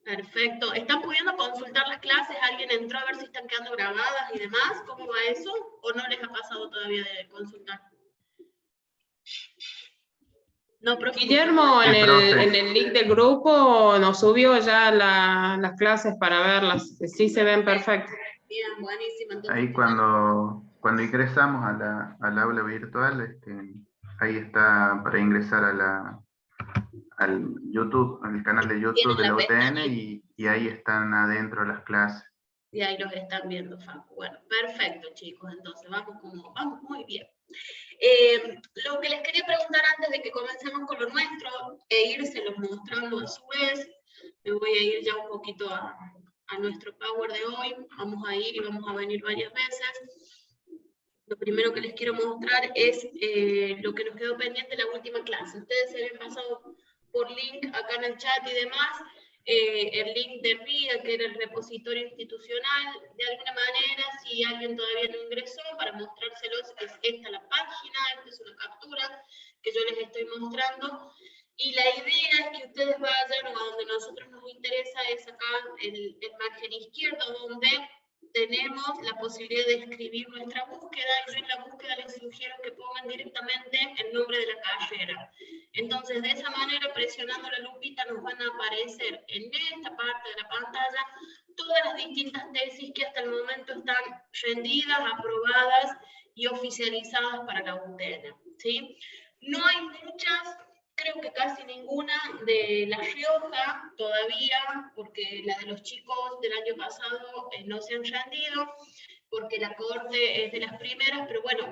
Perfecto. ¿Están pudiendo consultar las clases? ¿Alguien entró a ver si están quedando grabadas y demás? ¿Cómo va eso? ¿O no les ha pasado todavía de consultar? No, profe. Guillermo Sí, profe. en el link del grupo nos subió ya las clases para verlas. Sí se ven perfecto. Bien, buenísimo. Entonces, Ahí cuando ingresamos al aula virtual, ahí está para ingresar al YouTube, al canal de YouTube de la UTN, y ahí están adentro las clases. Y ahí los están viendo, Facu. Bueno, perfecto, chicos. Entonces, vamos muy bien. Lo que les quería preguntar antes de que comencemos con lo nuestro, e irselos mostrando a su vez, me voy a ir ya un poquito a nuestro Power de hoy. Vamos a ir y vamos a venir varias veces. Lo primero que les quiero mostrar es lo que nos quedó pendiente en la última clase. Ustedes se habían pasado por link acá en el chat y demás, el link de RIA, que era el repositorio institucional. De alguna manera, si alguien todavía no ingresó, para mostrárselos, es esta la página, esta es una captura que yo les estoy mostrando. Y la idea es que ustedes vayan a donde a nosotros nos interesa, es acá el margen izquierdo, donde tenemos la posibilidad de escribir nuestra búsqueda, y yo en la búsqueda les sugiero que pongan directamente el nombre de la carrera. Entonces, de esa manera, presionando la lupita, nos van a aparecer en esta parte de la pantalla todas las distintas tesis que hasta el momento están rendidas, aprobadas y oficializadas para la UTN, ¿sí? No hay muchas, creo que casi ninguna de La Rioja todavía, porque la de los chicos del año pasado no se han rendido, porque la corte es de las primeras, pero bueno,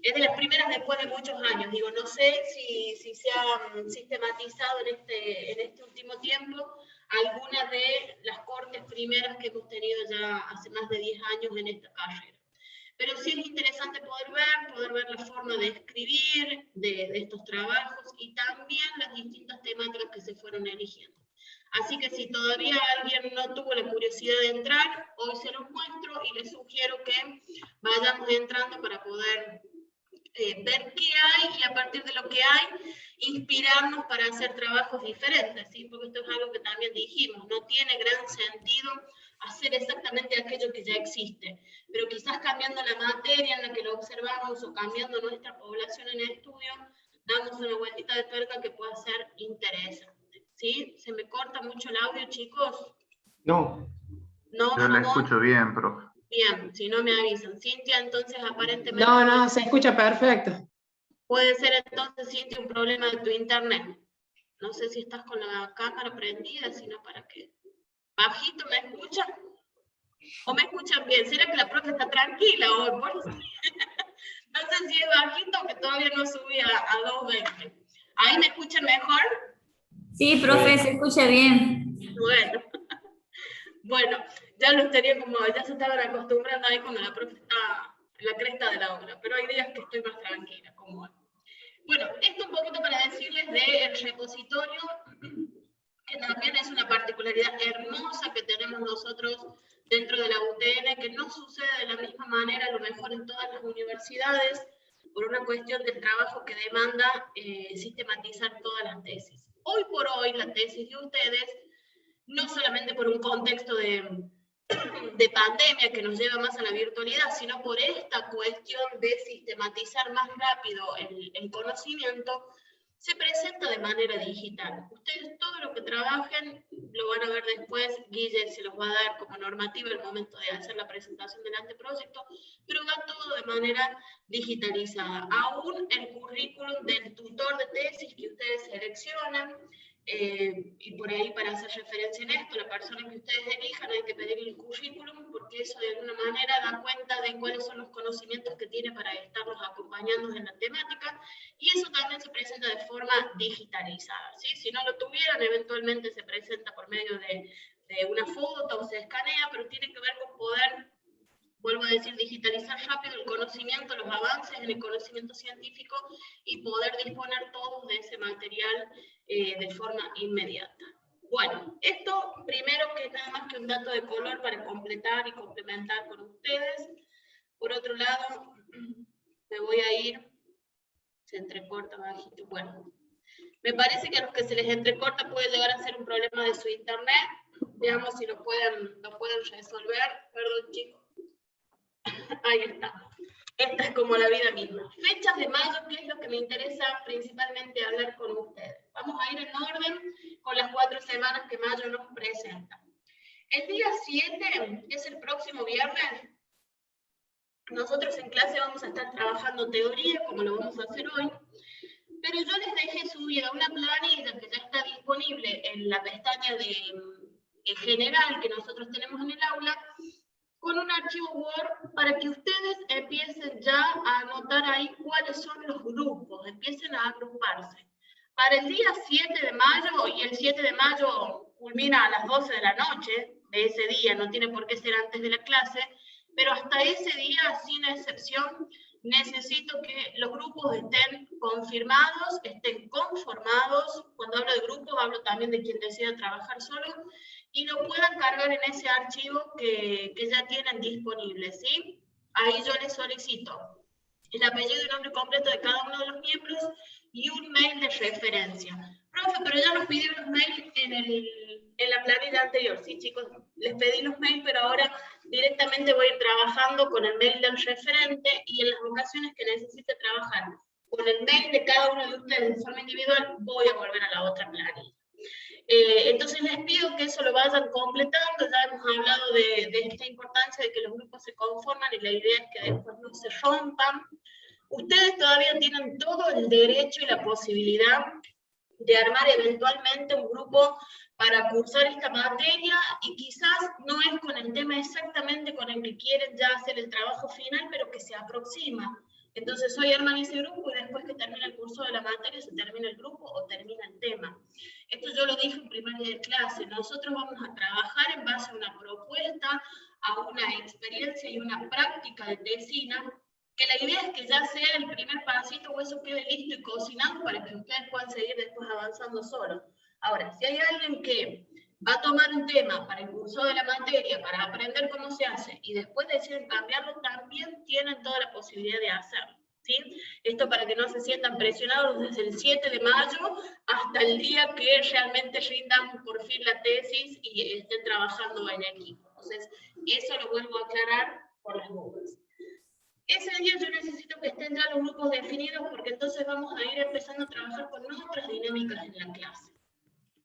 es de las primeras después de muchos años. Digo, no sé si se ha sistematizado en este último tiempo alguna de las cortes primeras que hemos tenido ya hace más de 10 años en esta carrera. Pero sí es interesante poder ver la forma de escribir de estos trabajos y también las distintas temáticas que se fueron eligiendo. Así que si todavía alguien no tuvo la curiosidad de entrar, hoy se los muestro y les sugiero que vayamos entrando para poder ver qué hay, y a partir de lo que hay, inspirarnos para hacer trabajos diferentes, ¿sí? Porque esto es algo que también dijimos, no tiene gran sentido hacer exactamente aquello que ya existe, pero quizás cambiando la materia en la que lo observamos o cambiando nuestra población en el estudio, damos una vueltita de tuerca que pueda ser interesante, ¿sí? ¿Se me corta mucho el audio, chicos? No. No, Yo la escucho bien, profe. Bien, si no me avisan. Cintia, entonces aparentemente... No, se escucha perfecto. Puede ser entonces, Cintia, un problema de tu internet. No sé si estás con la cámara prendida, sino para qué. ¿Bajito me escuchan? ¿O me escuchan bien? ¿Será que la profe está tranquila hoy? No sé si es bajito o que todavía no subí a 220. ¿Ahí me escuchan mejor? Sí, profe, se escucha bien. Bueno. Bueno, ya los tenía como, ya se estaban acostumbrando ahí cuando la profe está en la cresta de la ola, pero hay días que estoy más tranquila, como hoy. Bueno, esto un poquito para decirles del repositorio, que también es una particularidad hermosa que tenemos nosotros dentro de la UTN, que no sucede de la misma manera a lo mejor en todas las universidades, por una cuestión del trabajo que demanda sistematizar todas las tesis. Hoy por hoy la tesis de ustedes, no solamente por un contexto de pandemia que nos lleva más a la virtualidad, sino por esta cuestión de sistematizar más rápido el conocimiento, se presenta de manera digital. Ustedes todo lo que trabajen lo van a ver después, Guille se los va a dar como normativa el momento de hacer la presentación del anteproyecto, pero va todo de manera digitalizada. Aún el currículum del tutor de tesis que ustedes seleccionan, y por ahí para hacer referencia en esto, la persona que ustedes elijan hay que pedir el currículum, porque eso de alguna manera da cuenta de cuáles son los conocimientos que tiene para estarnos acompañando en la temática, y eso también se presenta de forma digitalizada, ¿sí? Si no lo tuvieran, eventualmente se presenta por medio de una foto o se escanea, pero tiene que ver con poder, vuelvo a decir, digitalizar rápido el conocimiento, los avances en el conocimiento científico y poder disponer todos de ese material de forma inmediata. Bueno, esto primero que nada más que un dato de color para completar y complementar con ustedes. Por otro lado, me voy a ir, se entrecorta bajito, bueno. Me parece que a los que se les entrecorta puede llegar a ser un problema de su internet. Veamos si lo pueden resolver. Perdón, chicos. Ahí está. Esta es como la vida misma. Fechas de mayo, que es lo que me interesa principalmente hablar con ustedes. Vamos a ir en orden con las 4 semanas que mayo nos presenta. El día 7, que es el próximo viernes, nosotros en clase vamos a estar trabajando teoría, como lo vamos a hacer hoy, pero yo les dejé subida una planilla que ya está disponible en la pestaña de general que nosotros tenemos en el aula, con un archivo Word para que ustedes empiecen ya a anotar ahí cuáles son los grupos, empiecen a agruparse. Para el día 7 de mayo, y el 7 de mayo culmina a las 12 de la noche de ese día, no tiene por qué ser antes de la clase, pero hasta ese día, sin excepción, necesito que los grupos estén confirmados, estén conformados. Cuando hablo de grupos, hablo también de quien decida trabajar solo, y lo puedan cargar en ese archivo que ya tienen disponible, ¿sí? Ahí yo les solicito el apellido y nombre completo de cada uno de los miembros y un mail de referencia. Profe, pero ya nos pidieron los mails en la planilla anterior. Sí, chicos, les pedí los mails, pero ahora directamente voy a ir trabajando con el mail del referente, y en las ocasiones que necesite trabajar con el mail de cada uno de ustedes de forma individual, voy a volver a la otra planilla. Entonces les pido que eso lo vayan completando. Ya hemos hablado de esta importancia de que los grupos se conforman, y la idea es que después no se rompan. Ustedes todavía tienen todo el derecho y la posibilidad de armar eventualmente un grupo para cursar esta materia, y quizás no es con el tema exactamente con el que quieren ya hacer el trabajo final, pero que se aproxima. Entonces hoy arman ese grupo, y después que termine el curso de la materia se termina el grupo o termina el tema. Esto yo lo dije en primer día de clase. Nosotros vamos a trabajar en base a una propuesta, a una experiencia y una práctica de tesina, que la idea es que ya sea el primer pasito o eso quede listo y cocinado para que ustedes puedan seguir después avanzando solos. Ahora, si hay alguien que va a tomar un tema para el curso de la materia, para aprender cómo se hace, y después deciden cambiarlo, también tienen toda la posibilidad de hacerlo, ¿sí? Esto para que no se sientan presionados desde el 7 de mayo hasta el día que realmente rindan por fin la tesis y estén trabajando en equipo. Entonces, eso lo vuelvo a aclarar por las dudas. Ese día yo necesito que estén ya los grupos definidos, porque entonces vamos a ir empezando a trabajar con otras dinámicas en la clase.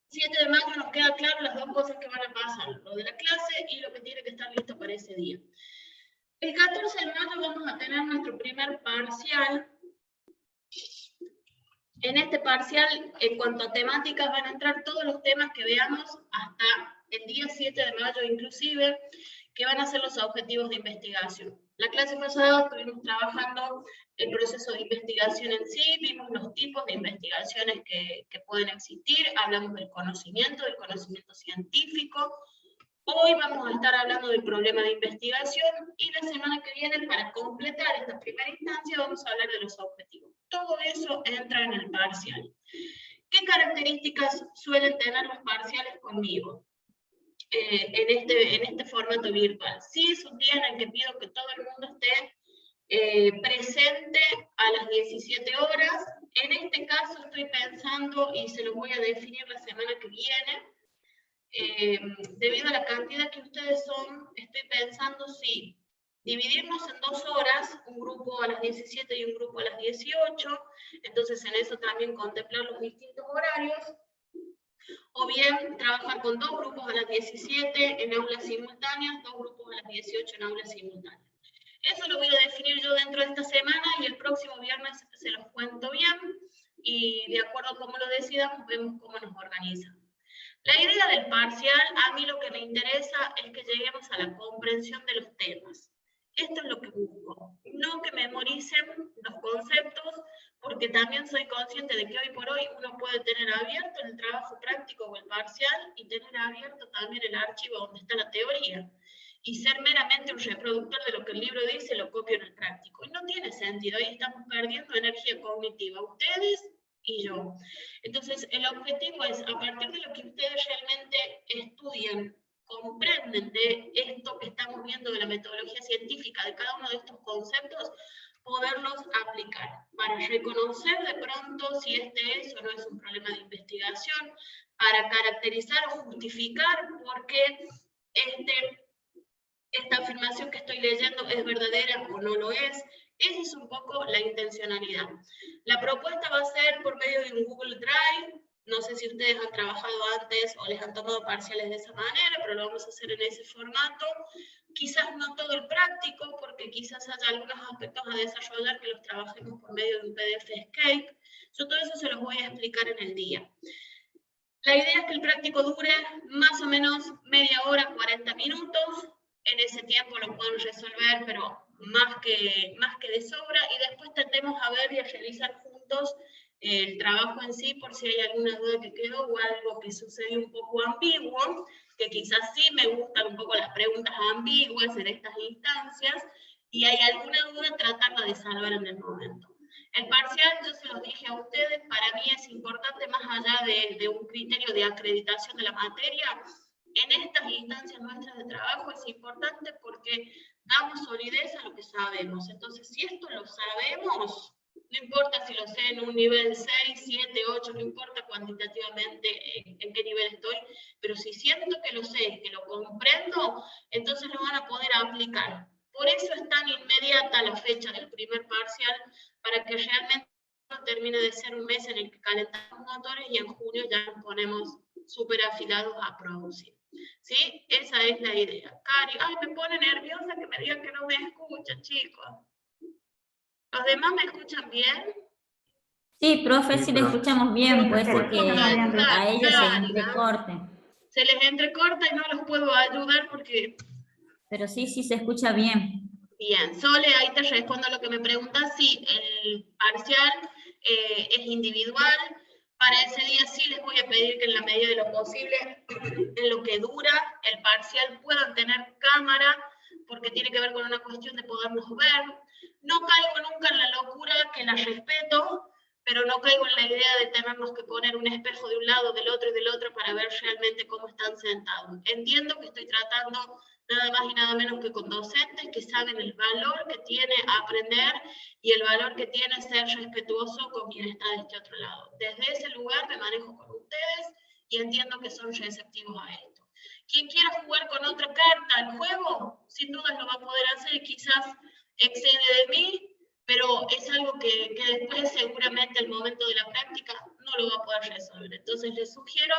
7 de mayo nos queda claro las dos cosas que van a pasar, lo de la clase y lo que tiene que estar listo para ese día. El 14 de mayo vamos a tener nuestro primer parcial. En este parcial, en cuanto a temáticas, van a entrar todos los temas que veamos hasta el día 7 de mayo inclusive, que van a ser los objetivos de investigación. La clase pasada estuvimos trabajando el proceso de investigación en sí, vimos los tipos de investigaciones que pueden existir, hablamos del conocimiento científico. Hoy vamos a estar hablando del problema de investigación, y la semana que viene, para completar esta primera instancia, vamos a hablar de los objetivos. Todo eso entra en el parcial. ¿Qué características suelen tener los parciales conmigo en este formato virtual? Sí, es un día en el que pido que todo el mundo esté presente a las 17 horas. En este caso estoy pensando, y se lo voy a definir la semana que viene, debido a la cantidad que ustedes son, estoy pensando si dividirnos en 2 horas, un grupo a las 17 y un grupo a las 18, entonces en eso también contemplar los distintos horarios, o bien trabajar con 2 grupos a las 17 en aulas simultáneas, 2 grupos a las 18 en aulas simultáneas. Eso lo voy a definir yo dentro de esta semana, y el próximo viernes se los cuento bien, y de acuerdo a cómo lo decidamos, vemos cómo nos organizamos. La idea del parcial, a mí lo que me interesa es que lleguemos a la comprensión de los temas. Esto es lo que busco, no que memoricen los conceptos, porque también soy consciente de que hoy por hoy uno puede tener abierto el trabajo práctico o el parcial, y tener abierto también el archivo donde está la teoría, y ser meramente un reproductor de lo que el libro dice, lo copio en el práctico. Y no tiene sentido, ahí estamos perdiendo energía cognitiva, ustedes y yo. Entonces, el objetivo es, a partir de lo que ustedes realmente estudian, comprenden de esto que estamos viendo de la metodología científica, de cada uno de estos conceptos, poderlos aplicar, para reconocer de pronto si este es o no es un problema de investigación, para caracterizar o justificar por qué esta afirmación que estoy leyendo es verdadera o no lo es. Esa es un poco la intencionalidad. La propuesta va a ser por medio de un Google Drive. No sé si ustedes han trabajado antes o les han tomado parciales de esa manera, pero lo vamos a hacer en ese formato. Quizás no todo el práctico, porque quizás haya algunos aspectos a desarrollar que los trabajemos por medio de un PDF Escape. Yo todo eso se los voy a explicar en el día. La idea es que el práctico dure más o menos media hora, 40 minutos. En ese tiempo lo pueden resolver, pero más que de sobra. Y después tendremos a ver y a realizar juntos el trabajo en sí, por si hay alguna duda que quedó o algo que sucede un poco ambiguo, que quizás sí me gustan un poco las preguntas ambiguas en estas instancias, y hay alguna duda, tratarla de salvar en el momento. El parcial, yo se los dije a ustedes, para mí es importante, más allá de un criterio de acreditación de la materia, en estas instancias nuestras de trabajo es importante porque damos solidez a lo que sabemos. Entonces, si esto lo sabemos, no importa si lo sé en un nivel 6, 7, 8, no importa cuantitativamente en qué nivel estoy, pero si siento que lo sé, que lo comprendo, entonces lo van a poder aplicar. Por eso es tan inmediata la fecha del primer parcial, para que realmente no termine de ser un mes en el que calentamos motores y en junio ya nos ponemos súper afilados a producir. ¿Sí? Esa es la idea. Cari, ay, me pone nerviosa que me digan que no me escuchan, chicos. ¿Los demás me escuchan bien? Sí, profe, sí le escuchamos bien, puede ser que a ellos se entrecorte. Se les entrecorta y no los puedo ayudar porque... Pero sí, sí se escucha bien. Bien, Sole, ahí te respondo lo que me preguntas. Sí, el parcial es individual. Para ese día sí les voy a pedir que en la medida de lo posible, en lo que dura el parcial, puedan tener cámara, porque tiene que ver con una cuestión de podernos ver. No caigo nunca en la locura, que la respeto, pero no caigo en la idea de tenernos que poner un espejo de un lado, del otro y del otro para ver realmente cómo están sentados. Entiendo que estoy tratando nada más y nada menos que con docentes que saben el valor que tiene aprender y el valor que tiene ser respetuoso con quien está de este otro lado. Desde ese lugar me manejo con ustedes y entiendo que son receptivos a esto. Quien quiera jugar con otra carta al juego, sin duda lo va a poder hacer y quizás excede de mí, pero es algo que después seguramente al momento de la práctica no lo va a poder resolver. Entonces les sugiero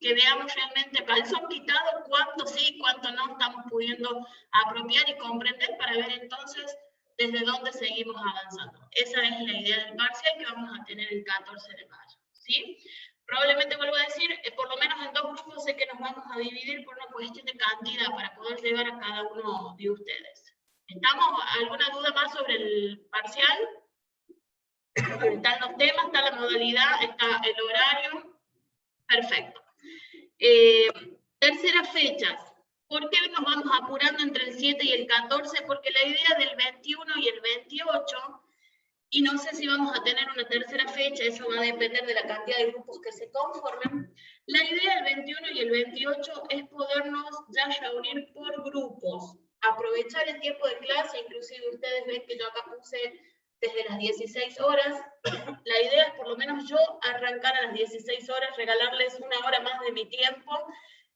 que veamos realmente calzón quitado cuánto sí, cuánto no estamos pudiendo apropiar y comprender para ver entonces desde dónde seguimos avanzando. Esa es la idea del parcial que vamos a tener el 14 de mayo. ¿Sí? Probablemente vuelvo a decir, por lo menos en 2 grupos sé que nos vamos a dividir por una cuestión de cantidad para poder llegar a cada uno de ustedes. ¿Estamos? ¿Alguna duda más sobre el parcial? Están los temas, está la modalidad, está el horario. Perfecto. Terceras fechas. ¿Por qué nos vamos apurando entre el 7 y el 14? Porque la idea del 21 y el 28, y no sé si vamos a tener una tercera fecha, eso va a depender de la cantidad de grupos que se conformen. La idea del 21 y el 28 es podernos ya reunir por grupos, aprovechar el tiempo de clase, inclusive ustedes ven que yo acá puse desde las 16 horas. La idea es por lo menos yo arrancar a las 16 horas, regalarles una hora más de mi tiempo,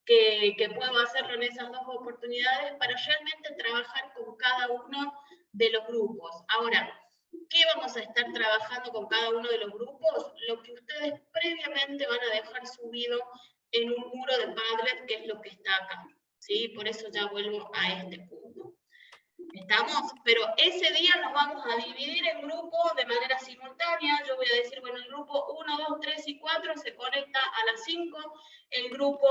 que puedo hacerlo en esas 2 oportunidades para realmente trabajar con cada uno de los grupos. Ahora, ¿qué vamos a estar trabajando con cada uno de los grupos? Lo que ustedes previamente van a dejar subido en un muro de Padlet, que es lo que está acá. ¿Sí? Por eso ya vuelvo a este punto. ¿Estamos? Pero ese día nos vamos a dividir en grupos de manera simultánea. Yo voy a decir, bueno, el grupo 1, 2, 3 y 4 se conecta a las 5, el grupo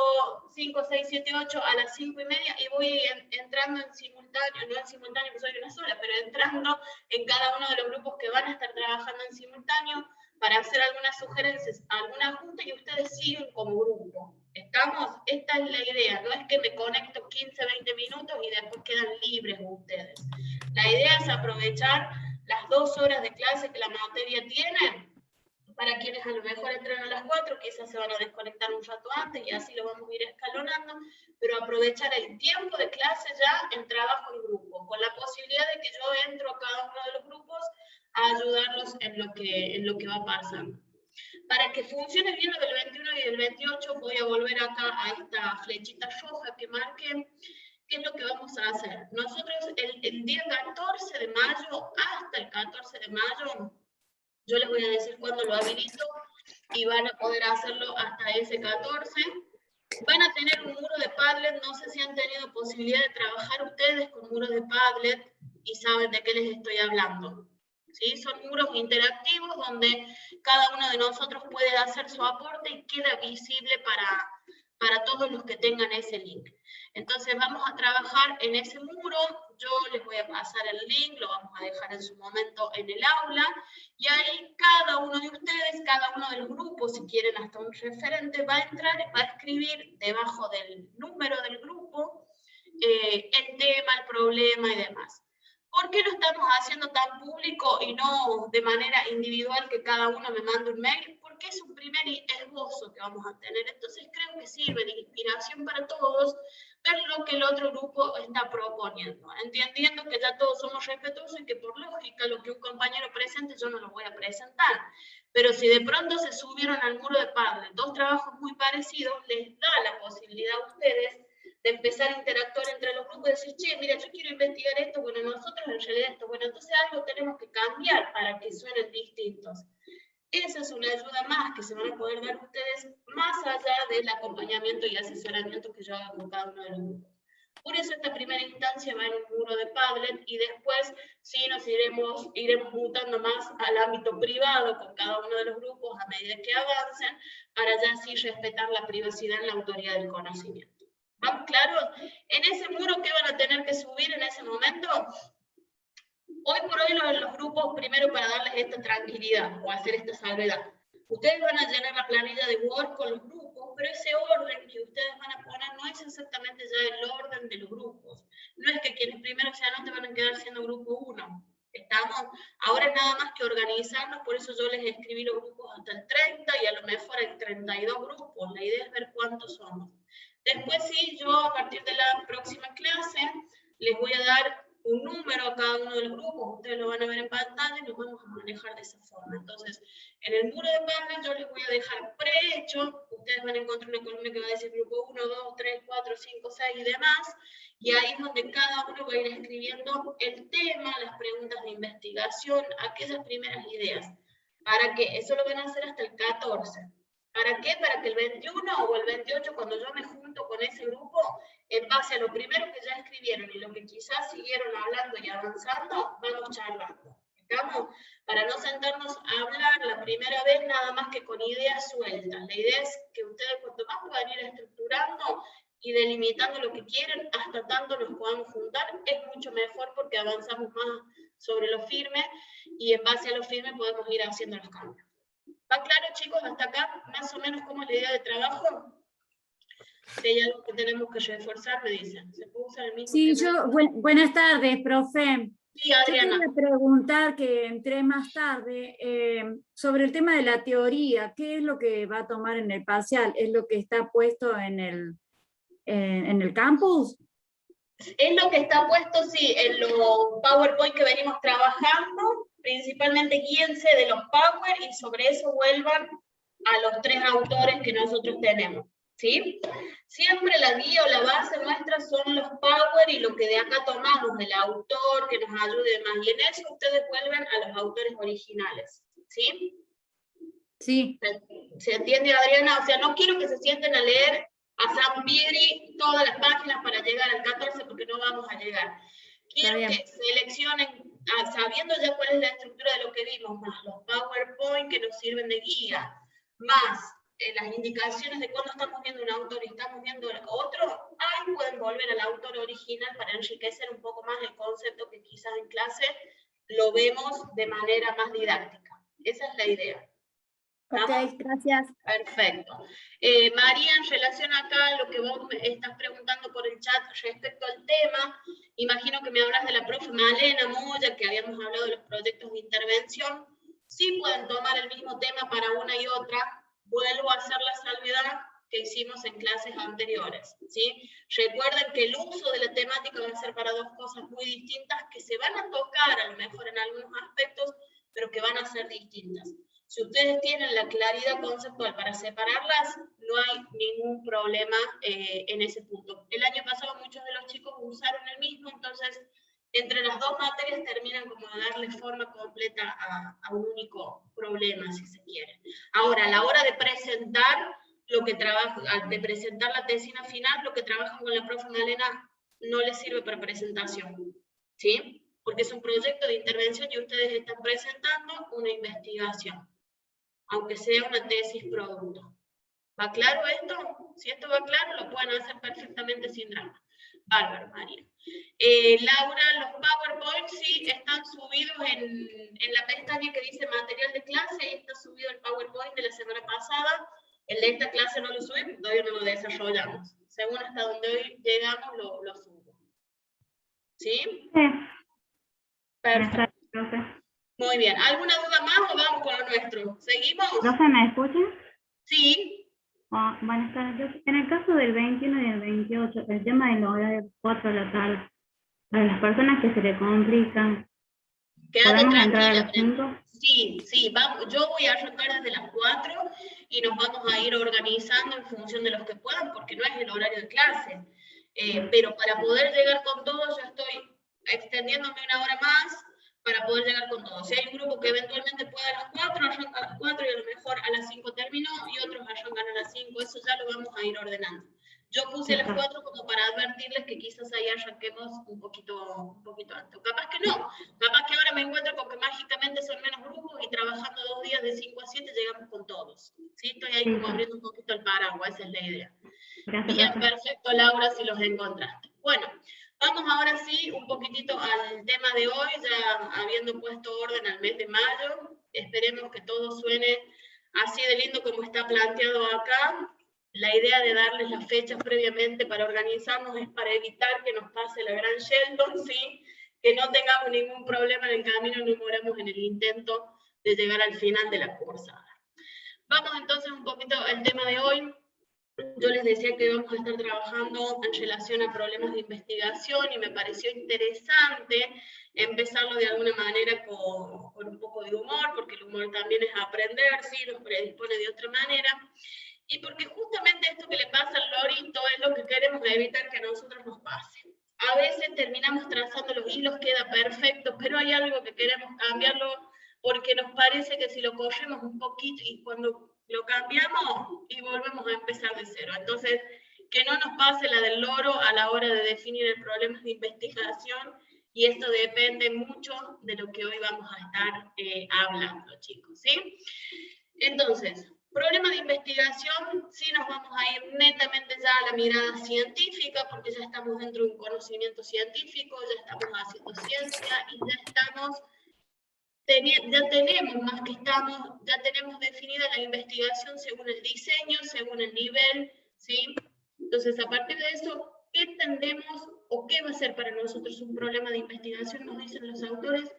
5, 6, 7, 8 a las 5 y media, y voy entrando en simultáneo, no en simultáneo, que soy una sola, pero entrando en cada uno de los grupos que van a estar trabajando en simultáneo para hacer algunas sugerencias, algún ajuste, y ustedes siguen como grupo. ¿Estamos? Esta es la idea, no es que me conecto 15, 20 minutos y después quedan libres ustedes. La idea es aprovechar las 2 horas de clase que la materia tiene Para quienes a lo mejor entran a las 4, quizás se van a desconectar un rato antes y así lo vamos a ir escalonando, pero aprovechar el tiempo de clase ya en trabajo en grupo, con la posibilidad de que yo entro a cada uno de los grupos a ayudarlos en lo que va pasando. Para que funcione bien lo del 21 y del 28, voy a volver acá a esta flechita roja que marque. ¿Qué es lo que vamos a hacer? Nosotros el día 14 de mayo, hasta el 14 de mayo, yo les voy a decir cuándo lo habilito y van a poder hacerlo hasta ese 14. Van a tener un muro de Padlet, no sé si han tenido posibilidad de trabajar ustedes con muros de Padlet y saben de qué les estoy hablando. ¿Sí? Son muros interactivos donde cada uno de nosotros puede hacer su aporte y queda visible para todos los que tengan ese link. Entonces vamos a trabajar en ese muro, yo les voy a pasar el link, lo vamos a dejar en su momento en el aula, y ahí cada uno de ustedes, cada uno de los grupos, si quieren hasta un referente, va a entrar, va a escribir debajo del número del grupo el tema, el problema y demás. ¿Por qué lo estamos haciendo tan público y no de manera individual que cada uno me mande un mail? Porque es un primer esbozo que vamos a tener. Entonces creo que sirve de inspiración para todos ver lo que el otro grupo está proponiendo, entendiendo que ya todos somos respetuosos y que por lógica lo que un compañero presente yo no lo voy a presentar. Pero si de pronto se subieron al muro de Padlet dos trabajos muy parecidos, les da la posibilidad a ustedes de empezar a interactuar entre los grupos y decir, che, mira, yo quiero investigar esto, bueno, nosotros en realidad esto, bueno, entonces algo tenemos que cambiar para que suenen distintos. Esa es una ayuda más que se van a poder dar ustedes más allá del acompañamiento y asesoramiento que yo haga con cada uno de los grupos. Por eso esta primera instancia va en un muro de Padlet y después sí nos iremos mutando más al ámbito privado con cada uno de los grupos a medida que avancen, para ya sí respetar la privacidad en la autoría del conocimiento. ¿Vamos claros? En ese muro, ¿qué van a tener que subir en ese momento? Hoy por hoy los grupos, primero para darles esta tranquilidad o hacer esta salvedad. Ustedes van a llenar la planilla de Word con los grupos, pero ese orden que ustedes van a poner no es exactamente ya el orden de los grupos. No es que quienes primero se anoten van a quedar siendo grupo 1. Ahora es nada más que organizarnos, por eso yo les escribí los grupos hasta el 30 y a lo mejor el 32 grupos. La idea es ver cuántos somos. Después sí, yo a partir de la próxima clase les voy a dar un número a cada uno de los grupos, ustedes lo van a ver en pantalla y nos vamos a manejar de esa forma. Entonces, en el muro de Padlet yo les voy a dejar prehecho, ustedes van a encontrar una columna que va a decir grupo 1, 2, 3, 4, 5, 6 y demás, y ahí es donde cada uno va a ir escribiendo el tema, las preguntas de investigación, aquellas primeras ideas. ¿Para qué? Eso lo van a hacer hasta el 14. ¿Para qué? Para que el 21 o el 28, cuando yo me junto con ese grupo, en base a lo primero que ya escribieron y lo que quizás siguieron hablando y avanzando, vamos charlando. ¿Estamos? Para no sentarnos a hablar la primera vez nada más que con ideas sueltas. La idea es que ustedes cuanto más puedan ir estructurando y delimitando lo que quieren, hasta tanto nos podamos juntar, es mucho mejor porque avanzamos más sobre lo firme y en base a lo firme podemos ir haciendo los cambios. ¿Va claro, chicos, hasta acá? Más o menos cómo es la idea de trabajo. Si hay algo que tenemos que reforzar, me dicen. ¿Se puede usar el mismo Sí, tema? buenas tardes, profe. Sí, Adriana. Yo quería preguntar, que entré más tarde, sobre el tema de la teoría. ¿Qué es lo que va a tomar en el parcial? ¿Es lo que está puesto en el campus? Es lo que está puesto, sí, en los PowerPoint que venimos trabajando. Principalmente guíense de los Power y sobre eso vuelvan a los 3 autores que nosotros tenemos. ¿Sí? Siempre la guía o la base nuestra son los Power y lo que de acá tomamos del autor, que nos ayude más. Y en eso ustedes vuelven a los autores originales. ¿Sí? Sí. ¿Se entiende, Adriana? O sea, no quiero que se sienten a leer a Sam Bidri todas las páginas para llegar al 14 porque no vamos a llegar. Quiero que seleccionen, sabiendo ya cuál es la estructura de lo que vimos, más los PowerPoint que nos sirven de guía, más las indicaciones de cuando estamos viendo un autor y estamos viendo otro, ahí pueden volver al autor original para enriquecer un poco más el concepto que quizás en clase lo vemos de manera más didáctica. Esa es la idea. Ok, gracias. Perfecto. María, en relación acá a lo que vos me estás preguntando por el chat respecto al tema, imagino que me hablas de la profe Malena Moya, que habíamos hablado de los proyectos de intervención. Sí pueden tomar el mismo tema para una y otra. Vuelvo a hacer la salvedad que hicimos en clases anteriores, ¿sí? Recuerden que el uso de la temática va a ser para dos cosas muy distintas que se van a tocar a lo mejor en algunos aspectos, pero que van a ser distintas. Si ustedes tienen la claridad conceptual para separarlas, no hay ningún problema en ese punto. El año pasado muchos de los chicos usaron el mismo, entonces entre las dos materias terminan como de darle forma completa a un único problema, si se quiere. Ahora, a la hora de presentar lo que de presentar la tesina final, lo que trabajan con la profe Malena no les sirve para presentación, ¿sí? Porque es un proyecto de intervención y ustedes están presentando una investigación, aunque sea una tesis producto. ¿Va claro esto? Si esto va claro, lo pueden hacer perfectamente sin drama. Bárbaro, María. Laura, los PowerPoint sí están subidos en la pestaña que dice material de clase, ahí está subido el PowerPoint de la semana pasada. El de esta clase no lo subimos, todavía no lo desarrollamos. Según hasta donde hoy llegamos, lo subo. ¿Sí? Sí. Perfecto. Muy bien. ¿Alguna duda más o vamos con lo nuestro? ¿Seguimos? ¿Profe, me escuchan? Sí. Buenas tardes. En el caso del 21 y el 28, el tema del horario de 4 de la tarde, para las personas que se le complican, Quédate ¿podemos entrar a tranquila. las 5? Sí, vamos, yo voy a arrancar desde las 4 y nos vamos a ir organizando en función de los que puedan, porque no es el horario de clase. Pero para poder llegar con todos, yo estoy extendiéndome una hora más para poder llegar con todos. Si hay un grupo que eventualmente pueda a las 4, arranca a las 4 y a lo mejor a las 5 terminó y otros arrancan a las 5, eso ya lo vamos a ir ordenando. Yo puse las 4 como para advertirles que quizás ahí arranquemos un poquito antes. Capaz que no, capaz que ahora me encuentro con que mágicamente son menos grupos y trabajando 2 días de 5 a 7 llegamos con todos. ¿Sí? Estoy ahí como abriendo un poquito el paraguas, esa es la idea. Gracias, Bien, profe. perfecto, Laura, si los encontraste. Bueno, vamos ahora sí un poquitito al tema de hoy, ya habiendo puesto orden al mes de mayo. Esperemos que todo suene así de lindo como está planteado acá. La idea de darles las fechas previamente para organizarnos es para evitar que nos pase la gran Sheldon, ¿sí? Que no tengamos ningún problema en el camino y no moramos en el intento de llegar al final de la cursada. Vamos entonces un poquito al tema de hoy. Yo les decía que vamos a estar trabajando en relación a problemas de investigación y me pareció interesante empezarlo de alguna manera con un poco de humor, porque el humor también es aprender, ¿sí? Nos predispone de otra manera. Y porque justamente esto que le pasa al lorito es lo que queremos evitar que a nosotros nos pase. A veces terminamos trazando los hilos, queda perfecto, pero hay algo que queremos cambiarlo porque nos parece que si lo corremos un poquito y cuando lo cambiamos y volvemos a empezar de cero. Entonces, que no nos pase la del loro a la hora de definir el problema de investigación y esto depende mucho de lo que hoy vamos a estar hablando, chicos, ¿sí? Entonces, problema de investigación, sí nos vamos a ir netamente ya a la mirada científica, porque ya estamos dentro de un conocimiento científico, ya estamos haciendo ciencia y ya tenemos definida la investigación según el diseño, según el nivel, ¿sí? Entonces, a partir de eso, ¿qué entendemos o qué va a ser para nosotros un problema de investigación? Nos dicen los autores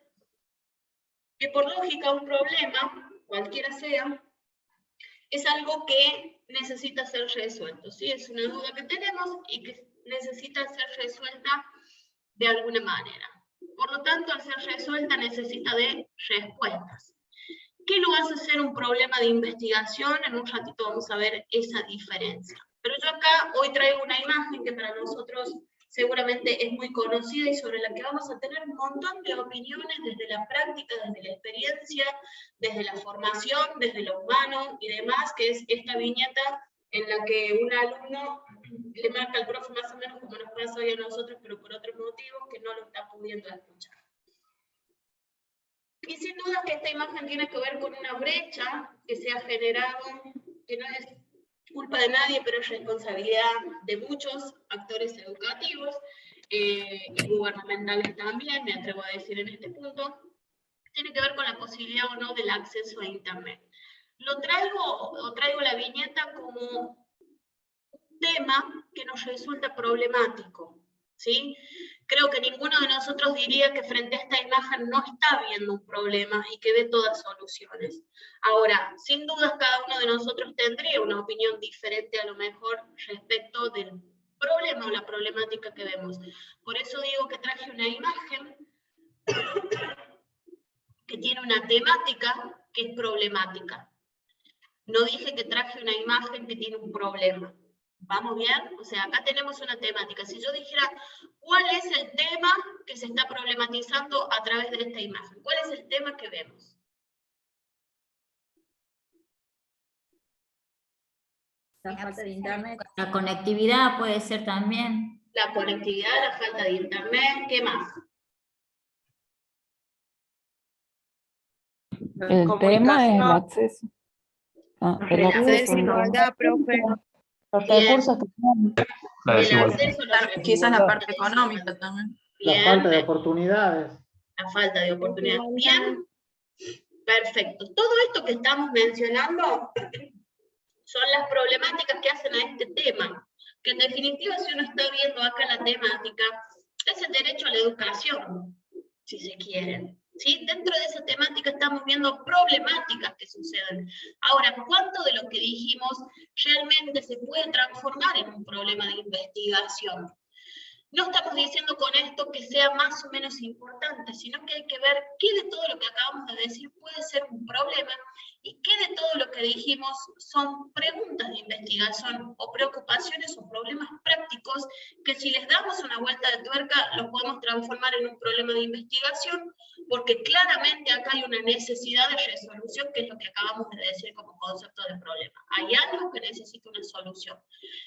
que por lógica un problema, cualquiera sea, es algo que necesita ser resuelto, ¿sí? Es una duda que tenemos y que necesita ser resuelta de alguna manera. Por lo tanto, al ser resuelta necesita de respuestas. ¿Qué lo hace ser un problema de investigación? En un ratito vamos a ver esa diferencia. Pero yo acá hoy traigo una imagen que para nosotros seguramente es muy conocida y sobre la que vamos a tener un montón de opiniones desde la práctica, desde la experiencia, desde la formación, desde lo humano y demás, que es esta viñeta en la que un alumno le marca al profe más o menos como nos pasa hoy a nosotros, pero por otros motivos que no lo está pudiendo escuchar. Y sin duda que esta imagen tiene que ver con una brecha que se ha generado, que no es culpa de nadie, pero es responsabilidad de muchos actores educativos y gubernamentales también, me atrevo a decir en este punto, tiene que ver con la posibilidad o no del acceso a Internet. Traigo la viñeta como un tema que nos resulta problemático. ¿sí? Creo que ninguno de nosotros diría que frente a esta imagen no está viendo un problema y que ve todas soluciones. Ahora, sin dudas cada uno de nosotros tendría una opinión diferente a lo mejor respecto del problema o la problemática que vemos. Por eso digo que traje una imagen que tiene una temática que es problemática. No dije que traje una imagen que tiene un problema. ¿Vamos bien? O sea, acá tenemos una temática. Si yo dijera, ¿cuál es el tema que se está problematizando a través de esta imagen? ¿Cuál es el tema que vemos? La falta de internet. La conectividad puede ser también. La conectividad, la falta de internet, ¿qué más? El tema es el acceso. El acceso. La desigualdad, profe. Los recursos que tenemos. La desigualdad. Quizás la parte económica también. Bien. La falta de oportunidades. La falta de oportunidades. Bien. Perfecto. Todo esto que estamos mencionando son las problemáticas que hacen a este tema. Que en definitiva, si uno está viendo acá la temática, es el derecho a la educación, si se quiere. ¿Sí? Dentro de esa temática estamos viendo problemáticas que suceden. Ahora, ¿cuánto de lo que dijimos realmente se puede transformar en un problema de investigación? No estamos diciendo con esto que sea más o menos importante, sino que hay que ver qué de todo lo que acabamos de decir puede ser un problema y qué de todo lo que dijimos son preguntas de investigación o preocupaciones o problemas prácticos que si les damos una vuelta de tuerca los podemos transformar en un problema de investigación, porque claramente acá hay una necesidad de resolución, que es lo que acabamos de decir como concepto de problema. Hay algo que necesita una solución,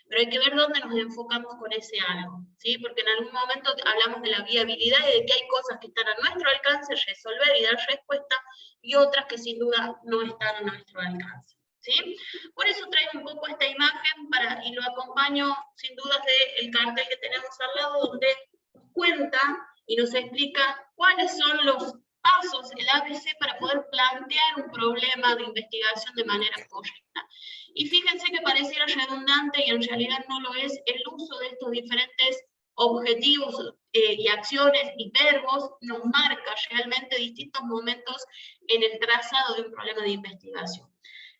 pero hay que ver dónde nos enfocamos con ese algo, ¿sí? Porque en algún momento hablamos de la viabilidad y de que hay cosas que están a nuestro alcance resolver y dar respuesta, y otras que sin duda no están a nuestro alcance, ¿sí? Por eso traigo un poco esta imagen y lo acompaño sin dudas del cartel que tenemos al lado, donde nos cuenta y nos explica cuáles son los pasos, el ABC, para poder plantear un problema de investigación de manera correcta. Y fíjense que pareciera redundante y en realidad no lo es el uso de estos diferentes objetivos y acciones y verbos nos marca realmente distintos momentos en el trazado de un problema de investigación.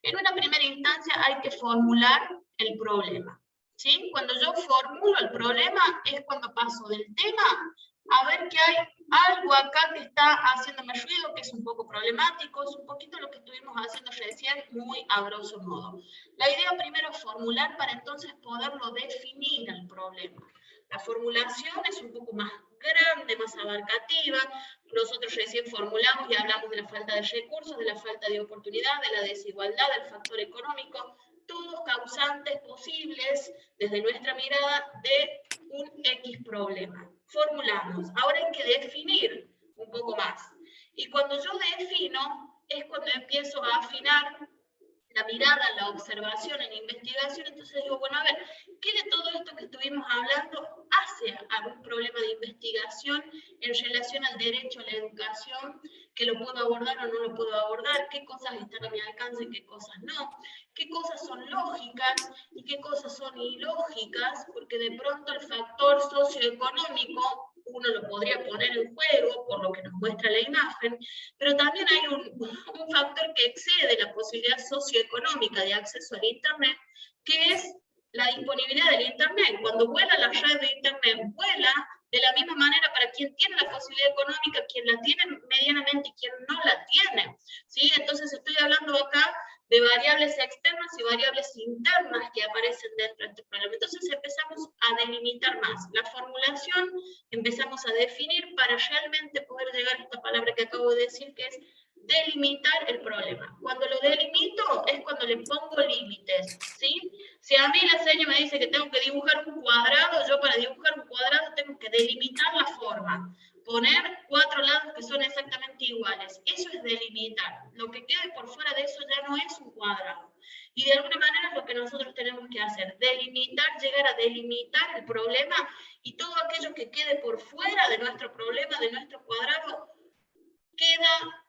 En una primera instancia hay que formular el problema, ¿sí? Cuando yo formulo el problema es cuando paso del tema a ver que hay algo acá que está haciéndome ruido, que es un poco problemático, es un poquito lo que estuvimos haciendo recién, muy a grosso modo. La idea primero es formular para entonces poderlo definir el problema. La formulación es un poco más grande, más abarcativa. Nosotros recién formulamos y hablamos de la falta de recursos, de la falta de oportunidad, de la desigualdad, del factor económico, todos causantes posibles desde nuestra mirada de un X problema. Formulamos. Ahora hay que definir un poco más. Y cuando yo defino, es cuando empiezo a afinar la mirada, la observación, en la investigación. Entonces digo, bueno, a ver, ¿qué de todo esto que estuvimos hablando hace a un problema de investigación en relación al derecho a la educación? ¿Que lo puedo abordar o no lo puedo abordar? ¿Qué cosas están a mi alcance y qué cosas no? ¿Qué cosas son lógicas y qué cosas son ilógicas? Porque de pronto el factor socioeconómico uno lo podría poner en juego por lo que nos muestra la imagen, pero también hay un factor que excede la posibilidad socioeconómica de acceso al Internet, que es la disponibilidad del Internet. Cuando vuela la red de Internet, vuela de la misma manera para quien tiene la posibilidad económica, quien la tiene medianamente y quien no la tiene, ¿sí? Entonces estoy hablando acá de variables externas y variables internas que aparecen dentro de este problema. Entonces empezamos a delimitar más. La formulación empezamos a definir para realmente poder llegar a esta palabra que acabo de decir, que es delimitar el problema. Cuando lo delimito es cuando le pongo límites, ¿sí? Si a mí la seña me dice que tengo que dibujar un cuadrado, yo para dibujar un cuadrado tengo que delimitar la forma. Poner 4 lados que son exactamente iguales. Eso es delimitar. Lo que quede por fuera de eso ya no es un cuadrado. Y de alguna manera es lo que nosotros tenemos que hacer. Delimitar, llegar a delimitar el problema, y todo aquello que quede por fuera de nuestro problema, de nuestro cuadrado, queda,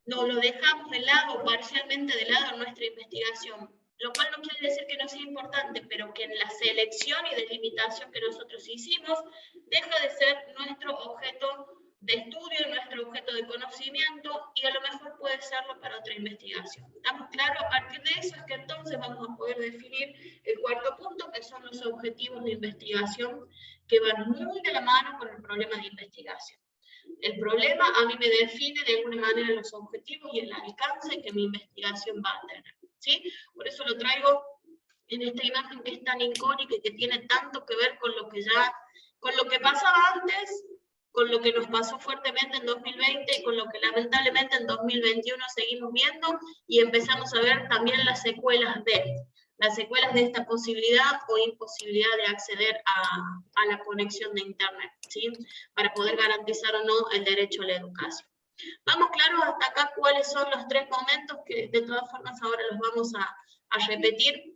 no lo dejamos de lado, parcialmente de lado en nuestra investigación. lo cual no quiere decir que no sea importante, pero que en la selección y delimitación que nosotros hicimos, deja de ser nuestro objeto de estudio, nuestro objeto de conocimiento, y a lo mejor puede serlo para otra investigación. ¿Estamos claros? A partir de eso es que entonces vamos a poder definir el cuarto punto, que son los objetivos de investigación, que van muy de la mano con el problema de investigación. El problema a mí me define de alguna manera los objetivos y el alcance que mi investigación va a tener, ¿sí? Por eso lo traigo en esta imagen que es tan icónica y que tiene tanto que ver con lo que pasaba antes, con lo que nos pasó fuertemente en 2020 y con lo que lamentablemente en 2021 seguimos viendo, y empezamos a ver también las secuelas de esta posibilidad o imposibilidad de acceder a la conexión de Internet, ¿sí? Para poder garantizar o no el derecho a la educación. Vamos claros hasta acá cuáles son los tres momentos que de todas formas ahora los vamos a repetir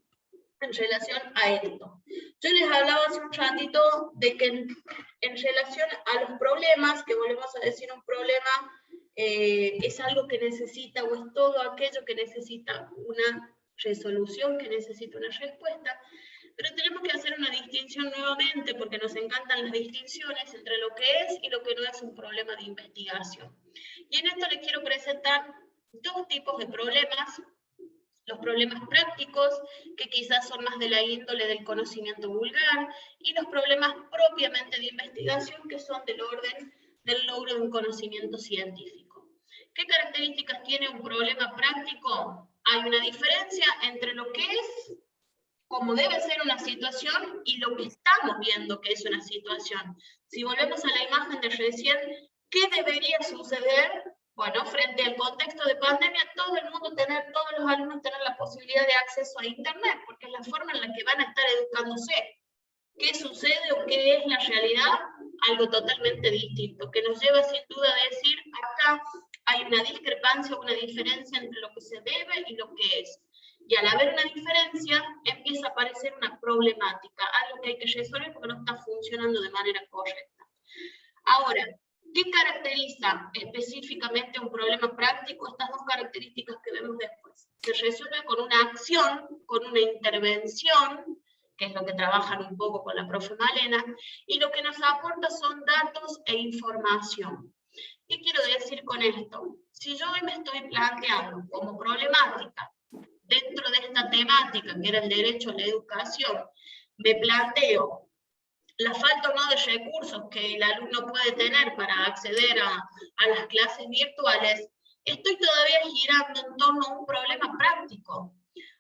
en relación a esto. Yo les hablaba hace un ratito de que en relación a los problemas, que volvemos a decir un problema es algo que necesita, o es todo aquello que necesita una resolución, que necesita una respuesta, pero tenemos que hacer una distinción nuevamente, porque nos encantan las distinciones entre lo que es y lo que no es un problema de investigación. Y en esto les quiero presentar dos tipos de problemas: los problemas prácticos, que quizás son más de la índole del conocimiento vulgar, y los problemas propiamente de investigación, que son del orden del logro de un conocimiento científico. ¿Qué características tiene un problema práctico? Hay una diferencia entre lo que es, como debe ser una situación, y lo que estamos viendo que es una situación. Si volvemos a la imagen de recién, ¿qué debería suceder? Bueno, frente al contexto de pandemia, todos los alumnos tener la posibilidad de acceso a Internet, porque es la forma en la que van a estar educándose. ¿Qué sucede o qué es la realidad? Algo totalmente distinto, que nos lleva sin duda a decir, acá hay una discrepancia, una diferencia entre lo que se debe y lo que es. Y al haber una diferencia, empieza a aparecer una problemática, algo que hay que resolver porque no está funcionando de manera correcta. Ahora, ¿qué caracteriza específicamente un problema práctico? Estas dos características que vemos después. Se resuelve con una acción, con una intervención, que es lo que trabajan un poco con la profe Malena, y lo que nos aporta son datos e información. ¿Qué quiero decir con esto? Si yo hoy me estoy planteando como problemática, dentro de esta temática, que era el derecho a la educación, me planteo la falta o no de recursos que el alumno puede tener para acceder a las clases virtuales, estoy todavía girando en torno a un problema práctico,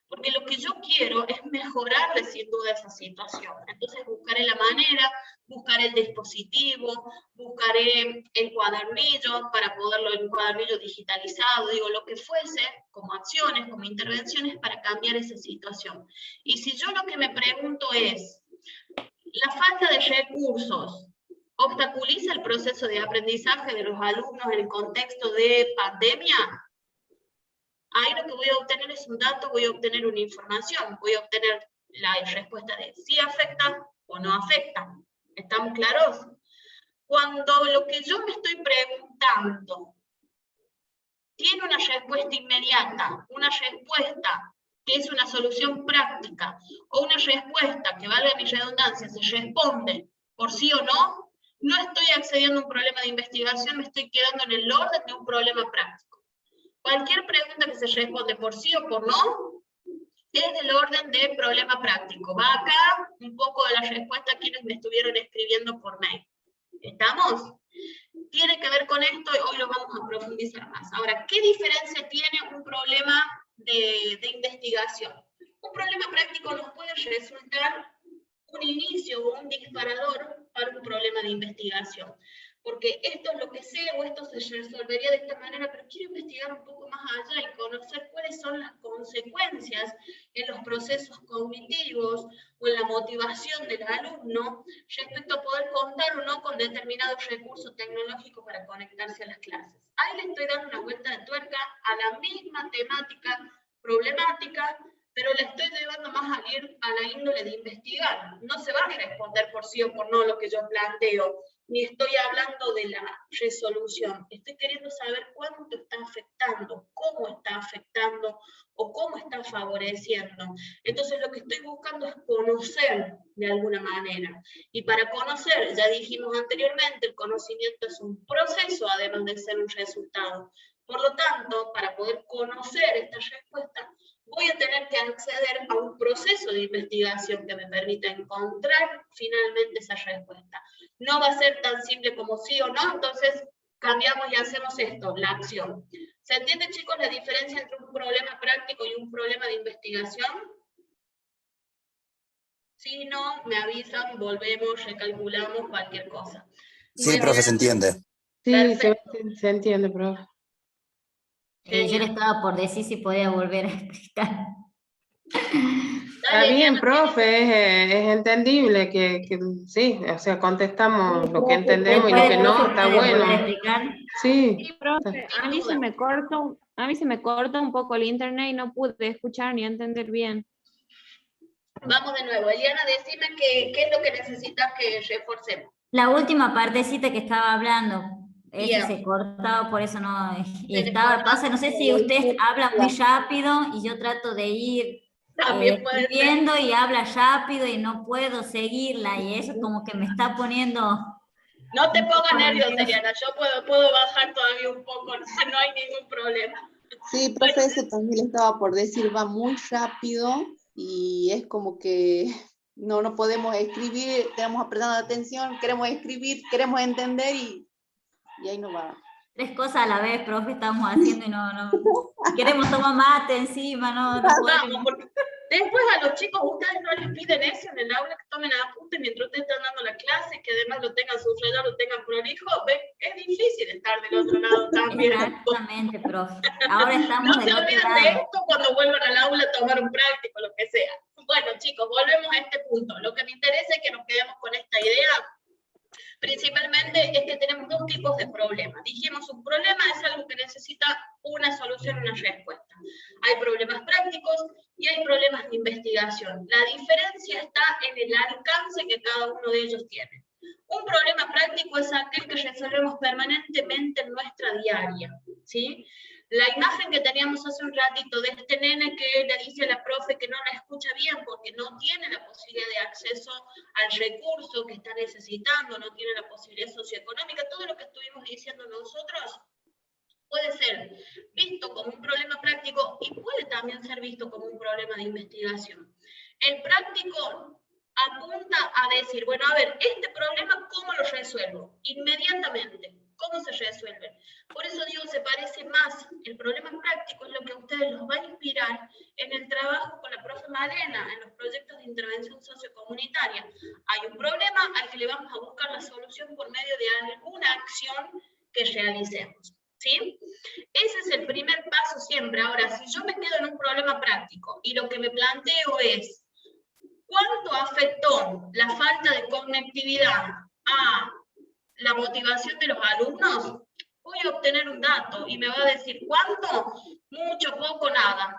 porque lo que yo quiero es mejorarle sin duda esa situación. Entonces buscaré la manera, buscaré el dispositivo, buscaré el cuadernillo para poderlo, el cuadernillo digitalizado, digo, lo que fuese, como acciones, como intervenciones para cambiar esa situación. Y si yo lo que me pregunto es, ¿la falta de recursos obstaculiza el proceso de aprendizaje de los alumnos en el contexto de pandemia? Ahí lo que voy a obtener es un dato, voy a obtener una información, voy a obtener la respuesta de si afecta o no afecta. ¿Estamos claros? Cuando lo que yo me estoy preguntando tiene una respuesta inmediata, una respuesta que es una solución práctica, o una respuesta que, valga mi redundancia, se responde por sí o no, no estoy accediendo a un problema de investigación, me estoy quedando en el orden de un problema práctico. Cualquier pregunta que se responde por sí o por no, es del orden de problema práctico. Va acá un poco de la respuesta a quienes me estuvieron escribiendo por mail. ¿Estamos? Tiene que ver con esto y hoy lo vamos a profundizar más. Ahora, ¿qué diferencia tiene un problema de investigación? Un problema práctico nos puede resultar un inicio o un disparador para un problema de investigación. Porque esto es lo que sé, o esto se resolvería de esta manera, pero quiero investigar un poco más allá y conocer cuáles son las consecuencias en los procesos cognitivos o en la motivación del alumno respecto a poder contar o no con determinados recursos tecnológicos para conectarse a las clases. Ahí le estoy dando una vuelta de tuerca a la misma temática problemática, pero la estoy llevando más a la índole de investigar. No se va a responder por sí o por no lo que yo planteo, ni estoy hablando de la resolución. Estoy queriendo saber cuánto está afectando, cómo está afectando o cómo está favoreciendo. Entonces lo que estoy buscando es conocer de alguna manera. Y para conocer, ya dijimos anteriormente, el conocimiento es un proceso además de ser un resultado. Por lo tanto, para poder conocer esta respuesta, voy a tener que acceder a un proceso de investigación que me permita encontrar finalmente esa respuesta. No va a ser tan simple como sí o no, entonces cambiamos y hacemos esto, la acción. ¿Se entiende, chicos, la diferencia entre un problema práctico y un problema de investigación? Si no, me avisan, volvemos, recalculamos, cualquier cosa. Sí, profe, se entiende. Sí, se entiende, profe. Yo le estaba por decir si podía volver a explicar. Está bien, profe, es entendible que sí, o sea, contestamos lo que entendemos y lo que no, está bueno. Sí. Profe, a mí se me corta un poco el internet y no pude escuchar ni entender bien. Vamos de nuevo. Eliana, decime qué es lo que necesitas que reforcemos. La última partecita que estaba hablando, eso se cortaba, por eso no, y estaba, pasa, no sé si usted habla muy rápido y yo trato de ir escribiendo y habla rápido y no puedo seguirla y eso como que me está poniendo... No te pongas nerviosa, Eliana, yo puedo bajar todavía un poco, no hay ningún problema. Sí, profe, eso también le estaba por decir, va muy rápido y es como que no podemos escribir, tenemos prestando atención, queremos escribir, queremos entender y ahí no va. 3 cosas a la vez, profe, estamos haciendo y no queremos tomar mate encima, no podemos. Porque después a los chicos, ustedes no les piden eso en el aula, que tomen apuntes mientras ustedes están dando la clase, que además lo tengan subrayado, lo tengan prolijo. Es difícil estar del otro lado también. Exactamente, profe. Ahora estamos del otro lado. No se olviden de esto cuando vuelvan al aula a tomar un práctico, lo que sea. Bueno, chicos, volvemos a este punto. Lo que me interesa es que nos quedemos con esta idea. Principalmente es que tenemos 2 tipos de problemas. Dijimos, un problema es algo que necesita una solución, una respuesta. Hay problemas prácticos y hay problemas de investigación. La diferencia está en el alcance que cada uno de ellos tiene. Un problema práctico es aquel que resolvemos permanentemente en nuestra diaria, ¿sí? La imagen que teníamos hace un ratito de este nene que le dice a la profe que no la escucha bien porque no tiene la posibilidad de acceso al recurso que está necesitando, no tiene la posibilidad socioeconómica, todo lo que estuvimos diciendo nosotros puede ser visto como un problema práctico y puede también ser visto como un problema de investigación. El práctico apunta a decir, bueno, a ver, este problema, ¿cómo lo resuelvo? Inmediatamente. ¿Cómo se resuelve? Por eso digo, se parece más, el problema práctico es lo que a ustedes los va a inspirar en el trabajo con la profe Malena, en los proyectos de intervención sociocomunitaria. Hay un problema al que le vamos a buscar la solución por medio de alguna acción que realicemos, ¿sí? Ese es el primer paso siempre. Ahora, si yo me quedo en un problema práctico y lo que me planteo es, ¿cuánto afectó la falta de conectividad a la motivación de los alumnos? Voy a obtener un dato y me va a decir ¿cuánto? Mucho, poco, nada.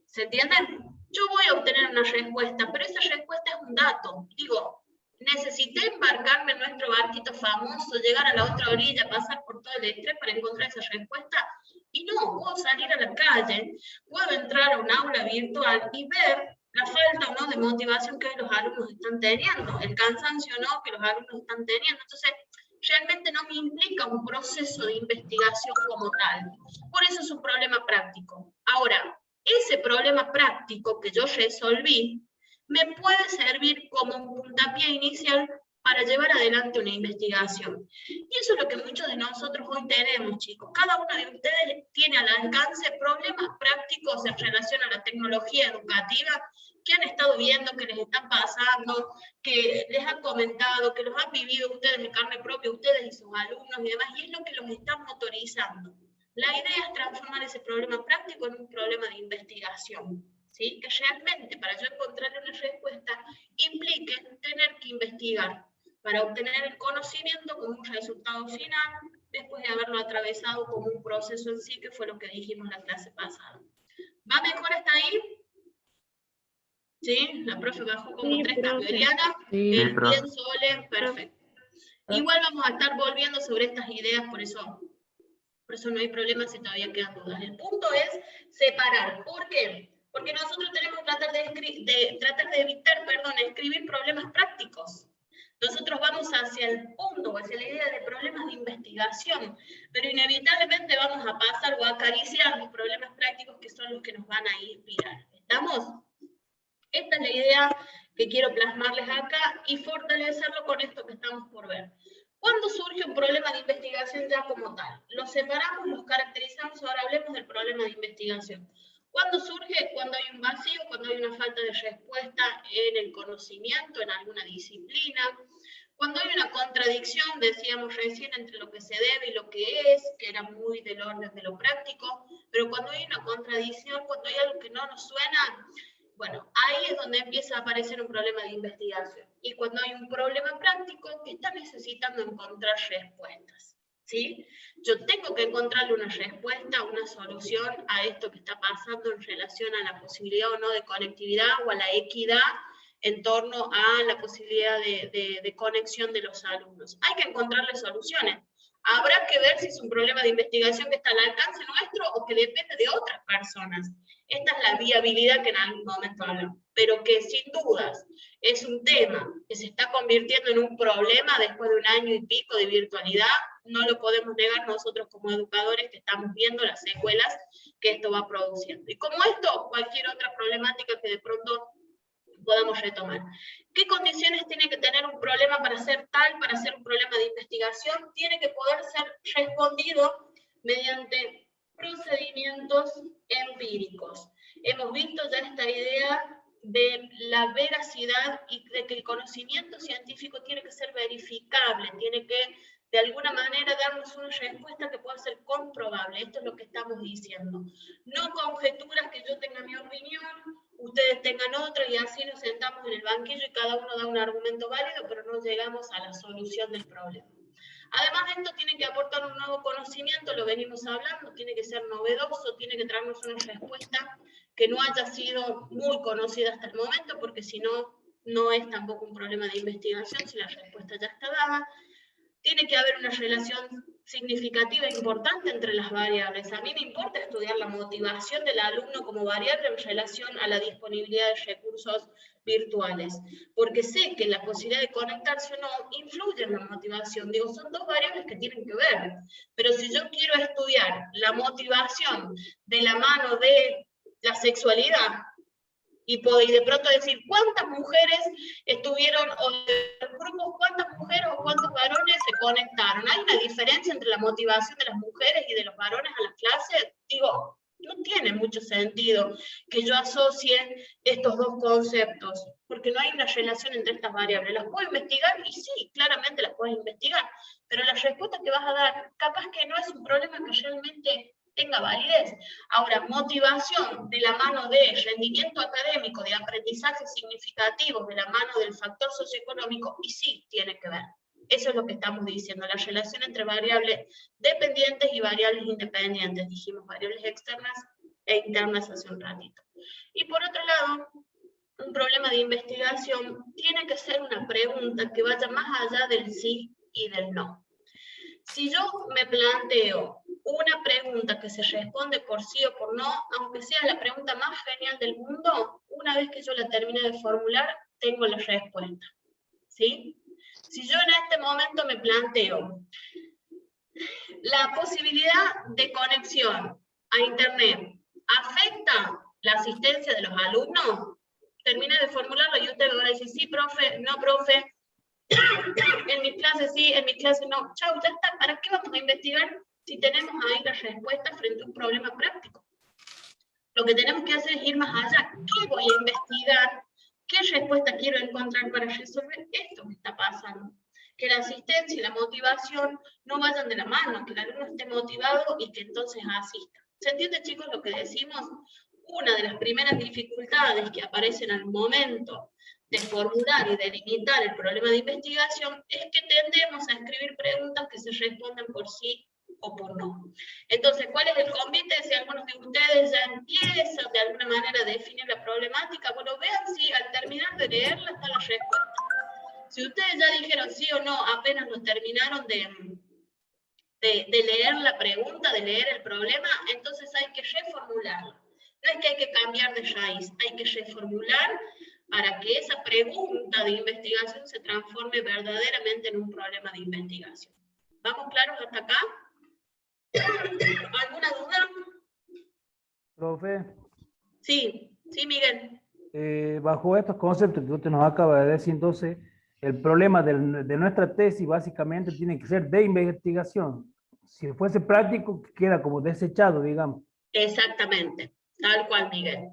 ¿Se entienden? Yo voy a obtener una respuesta, pero esa respuesta es un dato. Digo, necesité embarcarme en nuestro barquito famoso, llegar a la otra orilla, pasar por todo el estrés para encontrar esa respuesta. Y no, puedo salir a la calle, puedo entrar a un aula virtual y ver la falta o no de motivación que los alumnos están teniendo, el cansancio o no que los alumnos están teniendo. Entonces, realmente no me implica un proceso de investigación como tal. Por eso es un problema práctico. Ahora, ese problema práctico que yo resolví me puede servir como un puntapié inicial para llevar adelante una investigación. Y eso es lo que muchos de nosotros hoy tenemos, chicos. Cada uno de ustedes tiene al alcance problemas prácticos en relación a la tecnología educativa que han estado viendo, que les están pasando, que les han comentado, que los han vivido ustedes en carne propia, ustedes y sus alumnos y demás, y es lo que los está motorizando. La idea es transformar ese problema práctico en un problema de investigación, ¿sí? Que realmente para yo encontrar una respuesta implique tener que investigar para obtener el conocimiento como un resultado final después de haberlo atravesado como un proceso en sí, que fue lo que dijimos en la clase pasada. ¿Va mejor hasta ahí? ¿Sí? La profe bajó como Sí, 3 cambios. Eliana, Sí, bien, profe. Sole, perfecto. Igual vamos a estar volviendo sobre estas ideas, por eso no hay problema si todavía quedan dudas. El punto es separar. ¿Por qué? Porque nosotros tenemos que tratar de evitar, escribir problemas prácticos. Nosotros vamos hacia el punto, hacia la idea de problemas de investigación, pero inevitablemente vamos a pasar o a acariciar los problemas prácticos que son los que nos van a inspirar. ¿Estamos? Esta es la idea que quiero plasmarles acá y fortalecerlo con esto que estamos por ver. ¿Cuándo surge un problema de investigación ya como tal? Lo separamos, los caracterizamos, ahora hablemos del problema de investigación. ¿Cuándo surge? Cuando hay un vacío, cuando hay una falta de respuesta en el conocimiento, en alguna disciplina. Cuando hay una contradicción, decíamos recién, entre lo que se debe y lo que es, que era muy del orden de lo práctico, pero cuando hay una contradicción, cuando hay algo que no nos suena, bueno, ahí es donde empieza a aparecer un problema de investigación. Y cuando hay un problema práctico que está necesitando encontrar respuestas, ¿sí? Yo tengo que encontrarle una respuesta, una solución a esto que está pasando en relación a la posibilidad o no de conectividad o a la equidad en torno a la posibilidad de conexión de los alumnos. Hay que encontrarle soluciones. Habrá que ver si es un problema de investigación que está al alcance nuestro o que depende de otras personas. Esta es la viabilidad que en algún momento hablamos, pero que sin dudas es un tema que se está convirtiendo en un problema después de un año y pico de virtualidad. No lo podemos negar nosotros como educadores que estamos viendo las secuelas que esto va produciendo. Y como esto, cualquier otra problemática que de pronto podamos retomar. ¿Qué condiciones tiene que tener un problema para ser tal, para ser un problema de investigación? Tiene que poder ser respondido mediante procedimientos empíricos. Hemos visto ya esta idea de la veracidad y de que el conocimiento científico tiene que ser verificable, tiene que de alguna manera darnos una respuesta que pueda ser comprobable. Esto es lo que estamos diciendo. No conjeturas que yo tenga mi opinión, ustedes tengan otra y así nos sentamos en el banquillo y cada uno da un argumento válido, pero no llegamos a la solución del problema. Además de esto, tiene que aportar un nuevo conocimiento, lo venimos hablando, tiene que ser novedoso, tiene que traernos una respuesta que no haya sido muy conocida hasta el momento, porque si no, no es tampoco un problema de investigación, si la respuesta ya está dada. Tiene que haber una relación significativa e importante entre las variables. A mí me importa estudiar la motivación del alumno como variable en relación a la disponibilidad de recursos virtuales, porque sé que la posibilidad de conectarse o no influye en la motivación. Digo, son dos variables que tienen que ver, pero si yo quiero estudiar la motivación de la mano de la sexualidad, y de pronto decir cuántas mujeres estuvieron, o de grupos, cuántas mujeres o cuántos varones se conectaron. ¿Hay una diferencia entre la motivación de las mujeres y de los varones a las clases? Digo, no tiene mucho sentido que yo asocie estos dos conceptos, porque no hay una relación entre estas variables. ¿Las puedo investigar? Y sí, claramente las puedes investigar, pero la respuesta que vas a dar, capaz que no es un problema que realmente tenga validez. Ahora, motivación de la mano de rendimiento académico, de aprendizajes significativos, de la mano del factor socioeconómico, y sí tiene que ver. Eso es lo que estamos diciendo, la relación entre variables dependientes y variables independientes. Dijimos variables externas e internas hace un ratito. Y por otro lado, un problema de investigación tiene que ser una pregunta que vaya más allá del sí y del no. Si yo me planteo una pregunta que se responde por sí o por no, aunque sea la pregunta más genial del mundo, una vez que yo la termine de formular, tengo la respuesta. ¿Sí? Si yo en este momento me planteo la posibilidad de conexión a Internet, ¿afecta la asistencia de los alumnos? Termine de formularlo y usted me va a decir, sí, profe, no, profe, en mi clase sí, en mi clase no. Chau, ya está. ¿Para qué vamos a investigar si tenemos ahí la respuesta frente a un problema práctico? Lo que tenemos que hacer es ir más allá. ¿Qué voy a investigar? ¿Qué respuesta quiero encontrar para resolver esto que está pasando? Que la asistencia y la motivación no vayan de la mano, que el alumno esté motivado y que entonces asista. ¿Se entiende, chicos, lo que decimos? Una de las primeras dificultades que aparecen al momento de formular y delimitar el problema de investigación es que tendemos a escribir preguntas que se responden por sí o por no. Entonces, ¿cuál es el convite? Si algunos de ustedes ya empiezan de alguna manera a definir la problemática, bueno, vean si al terminar de leerla está la respuesta. Si ustedes ya dijeron sí o no, apenas lo terminaron de leer la pregunta, de leer el problema, entonces hay que reformularlo. No es que hay que cambiar de raíz, hay que reformular para que esa pregunta de investigación se transforme verdaderamente en un problema de investigación. ¿Vamos claros hasta acá? ¿Alguna duda? Profe. Sí, sí, Miguel. Bajo estos conceptos que usted nos acaba de decir, entonces, el problema de nuestra tesis básicamente tiene que ser de investigación. Si fuese práctico, queda como desechado, digamos. Exactamente, tal cual, Miguel.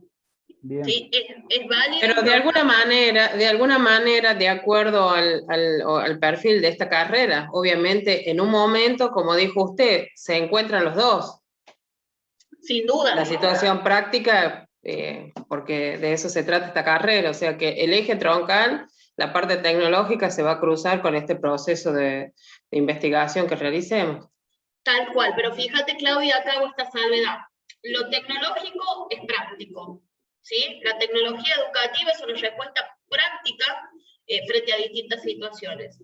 Bien. Sí, es válido. Pero de alguna manera, de acuerdo al perfil de esta carrera, obviamente en un momento, como dijo usted, se encuentran los dos. Sin duda. La situación práctica, porque de eso se trata esta carrera, o sea que el eje troncal, la parte tecnológica, se va a cruzar con este proceso de investigación que realicemos. Tal cual, pero fíjate, Claudia, acá hago esta salvedad. Lo tecnológico es práctico, ¿sí? La tecnología educativa es una respuesta práctica frente a distintas situaciones.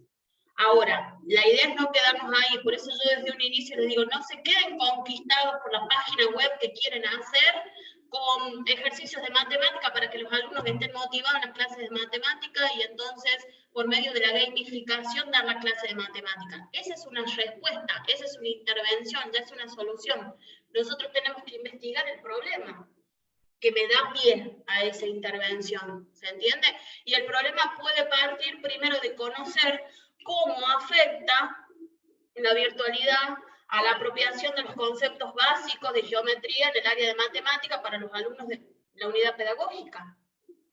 Ahora, la idea es no quedarnos ahí, por eso yo desde un inicio les digo, no se queden conquistados por la página web que quieren hacer con ejercicios de matemática para que los alumnos estén motivados en las clases de matemática y entonces, por medio de la gamificación, dar la clase de matemática. Esa es una respuesta, esa es una intervención, ya es una solución. Nosotros tenemos que investigar el problema que me da pie a esa intervención, ¿se entiende? Y el problema puede partir primero de conocer cómo afecta la virtualidad a la apropiación de los conceptos básicos de geometría en el área de matemática para los alumnos de la unidad pedagógica,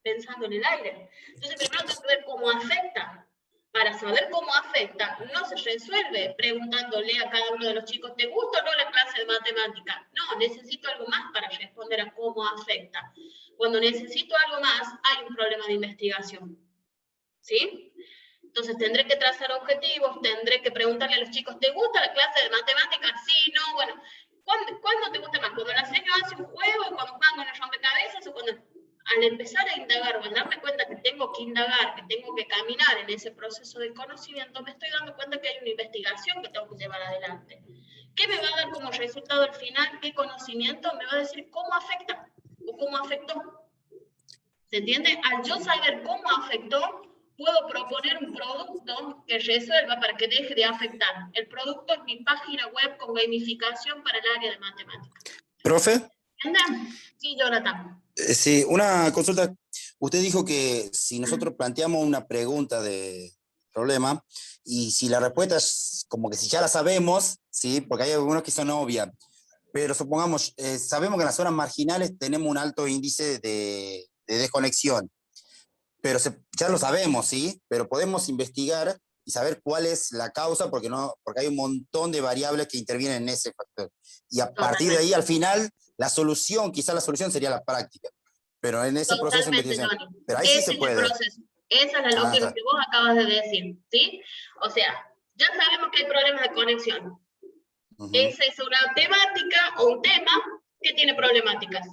pensando en el aire. Entonces, primero tengo que ver cómo afecta. Para saber cómo afecta, no se resuelve preguntándole a cada uno de los chicos, ¿te gusta o no la clase de matemática? No, necesito algo más para responder a cómo afecta. Cuando necesito algo más, hay un problema de investigación. ¿Sí? Entonces tendré que trazar objetivos, tendré que preguntarle a los chicos, ¿te gusta la clase de matemáticas? Sí, no, bueno. ¿Cuándo te gusta más? ¿Cuando la señora hace un juego, cuando juegan con el rompecabezas o cuando... Al empezar a indagar o al darme cuenta que tengo que indagar, que tengo que caminar en ese proceso de conocimiento, me estoy dando cuenta que hay una investigación que tengo que llevar adelante. ¿Qué me va a dar como resultado al final? ¿Qué conocimiento? Me va a decir cómo afecta o cómo afectó. ¿Se entiende? Al yo saber cómo afectó, puedo proponer un producto que resuelva para que deje de afectar. El producto es mi página web con gamificación para el área de matemáticas. ¿Profe? ¿Entienden? Sí, Jonathan. Sí, una consulta. Usted dijo que si nosotros planteamos una pregunta de problema y si la respuesta es como que si ya la sabemos, ¿sí? Porque hay algunos que son obvias, pero supongamos, sabemos que en las zonas marginales tenemos un alto índice de desconexión, pero ya lo sabemos, ¿sí? Pero podemos investigar y saber cuál es la causa porque hay un montón de variables que intervienen en ese factor. Y a partir de ahí, al final, quizás la solución sería la práctica, pero en ese proceso de investigación. Pero ahí sí se puede. Esa es la lógica que vos acabas de decir, ¿sí? O sea, ya sabemos que hay problemas de conexión. Esa es una temática o un tema que tiene problemáticas.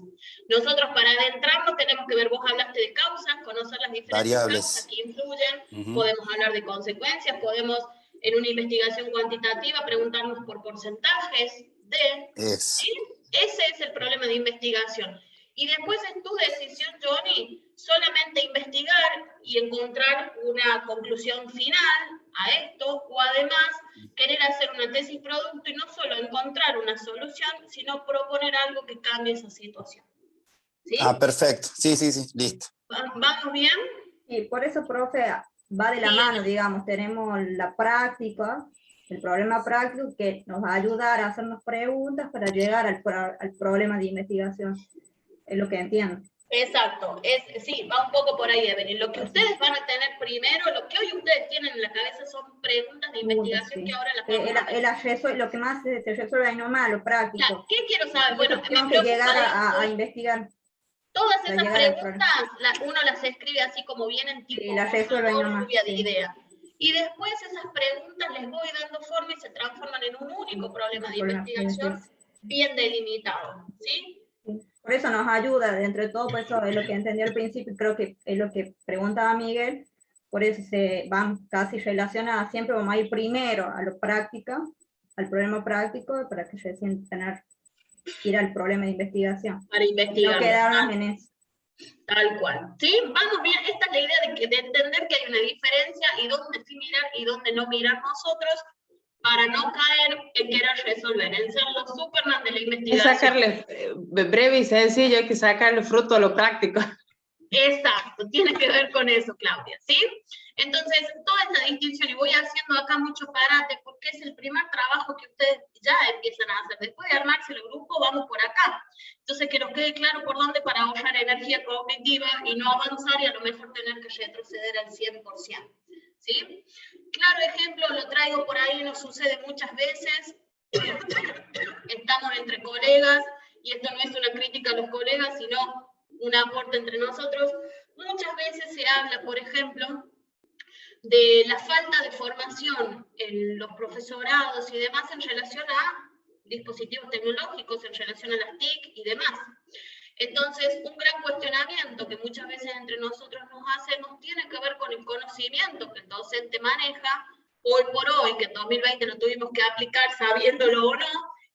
Nosotros para adentrarnos tenemos que ver, vos hablaste de causas, conocer las diferentes variables causas que influyen, podemos hablar de consecuencias, podemos en una investigación cuantitativa preguntarnos por porcentajes ¿sí? Ese es el problema de investigación. Y después es tu decisión, Johnny, solamente investigar y encontrar una conclusión final a esto, o además querer hacer una tesis producto y no solo encontrar una solución, sino proponer algo que cambie esa situación. ¿Sí? Perfecto. Sí, listo. ¿Vamos bien? Y por eso, profe, va de la mano, digamos, tenemos la práctica, el problema práctico que nos va a ayudar a hacernos preguntas para llegar al problema de investigación. Es lo que entiendo. Exacto, sí, va un poco por ahí, Evelyn. Lo que ustedes van a tener primero, lo que hoy ustedes tienen en la cabeza son preguntas de investigación que ahora las vamos a lo que más se resuelve ahí nomás, lo práctico. Claro, ¿qué quiero saber? Bueno, tenemos que llegar a investigar. Todas esas preguntas uno las escribe así como vienen, tipo la resuelve ahí nomás, lluvia de ideas. y después esas preguntas les voy dando forma y se transforman en un único problema de investigación bien delimitado, ¿sí? Por eso nos ayuda, entre todo, por eso es lo que entendí al principio, creo que es lo que preguntaba Miguel, por eso se van casi relacionadas, siempre vamos a ir primero a lo práctico, al problema práctico, para que recién ir al problema de investigación. Para investigar. No quedarnos en eso. Tal cual, ¿sí? Vamos bien, esta es la idea de entender que hay una diferencia y dónde sí mirar y dónde no mirar nosotros, para no caer en querer resolver, en ser los Superman de la investigación. Es sacarle, breve y sencillo, hay que sacarle fruto a lo práctico. Exacto, tiene que ver con eso, Claudia, ¿sí? Entonces, toda esta distinción, y voy haciendo acá mucho parate, porque es el primer trabajo que ustedes ya empiezan a hacer. Después de armarse el grupo, vamos por acá. Entonces, que nos quede claro por dónde para ahorrar energía cognitiva y no avanzar y a lo mejor tener que retroceder al 100%, ¿sí? Claro ejemplo, lo traigo por ahí, nos sucede muchas veces. Estamos entre colegas, y esto no es una crítica a los colegas, sino un aporte entre nosotros. Muchas veces se habla, por ejemplo, de la falta de formación en los profesorados y demás en relación a dispositivos tecnológicos, en relación a las TIC y demás. Entonces, un gran cuestionamiento que muchas veces entre nosotros nos hacemos tiene que ver con el conocimiento que el docente maneja, hoy por hoy, que en 2020 lo tuvimos que aplicar sabiéndolo o no,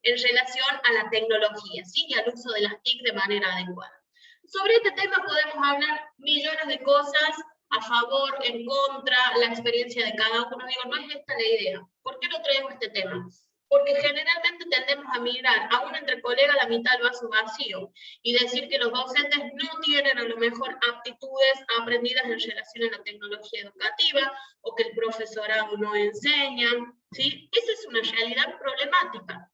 en relación a la tecnología, ¿sí? Y al uso de las TIC de manera adecuada. Sobre este tema podemos hablar millones de cosas, a favor, en contra, la experiencia de cada uno. Digo, no es esta la idea. ¿Por qué lo traigo este tema? Porque generalmente tendemos a mirar, aún entre colegas, la mitad del vaso vacío, y decir que los docentes no tienen a lo mejor aptitudes aprendidas en relación a la tecnología educativa, o que el profesorado no enseña, ¿sí? Esa es una realidad problemática,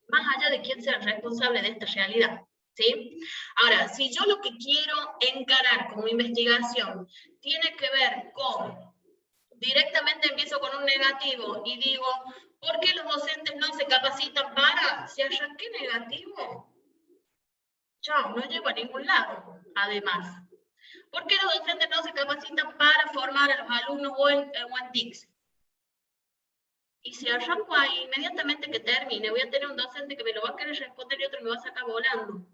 más allá de quién sea el responsable de esta realidad, ¿sí? Ahora, si yo lo que quiero encarar como investigación tiene que ver con, directamente empiezo con un negativo y digo, ¿por qué los docentes no se capacitan para? Si arranqué negativo, chao, no llego a ningún lado, además. ¿Por qué los docentes no se capacitan para formar a los alumnos o en TICs? Y si arranco ahí, inmediatamente que termine, voy a tener un docente que me lo va a querer responder y otro me va a sacar volando.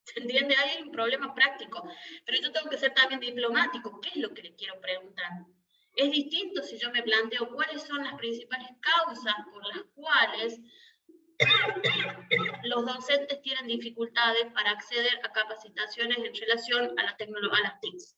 ¿Se entiende? Ahí hay un problema práctico. Pero yo tengo que ser también diplomático. ¿Qué es lo que le quiero preguntar? Es distinto si yo me planteo cuáles son las principales causas por las cuales los docentes tienen dificultades para acceder a capacitaciones en relación a las TICs.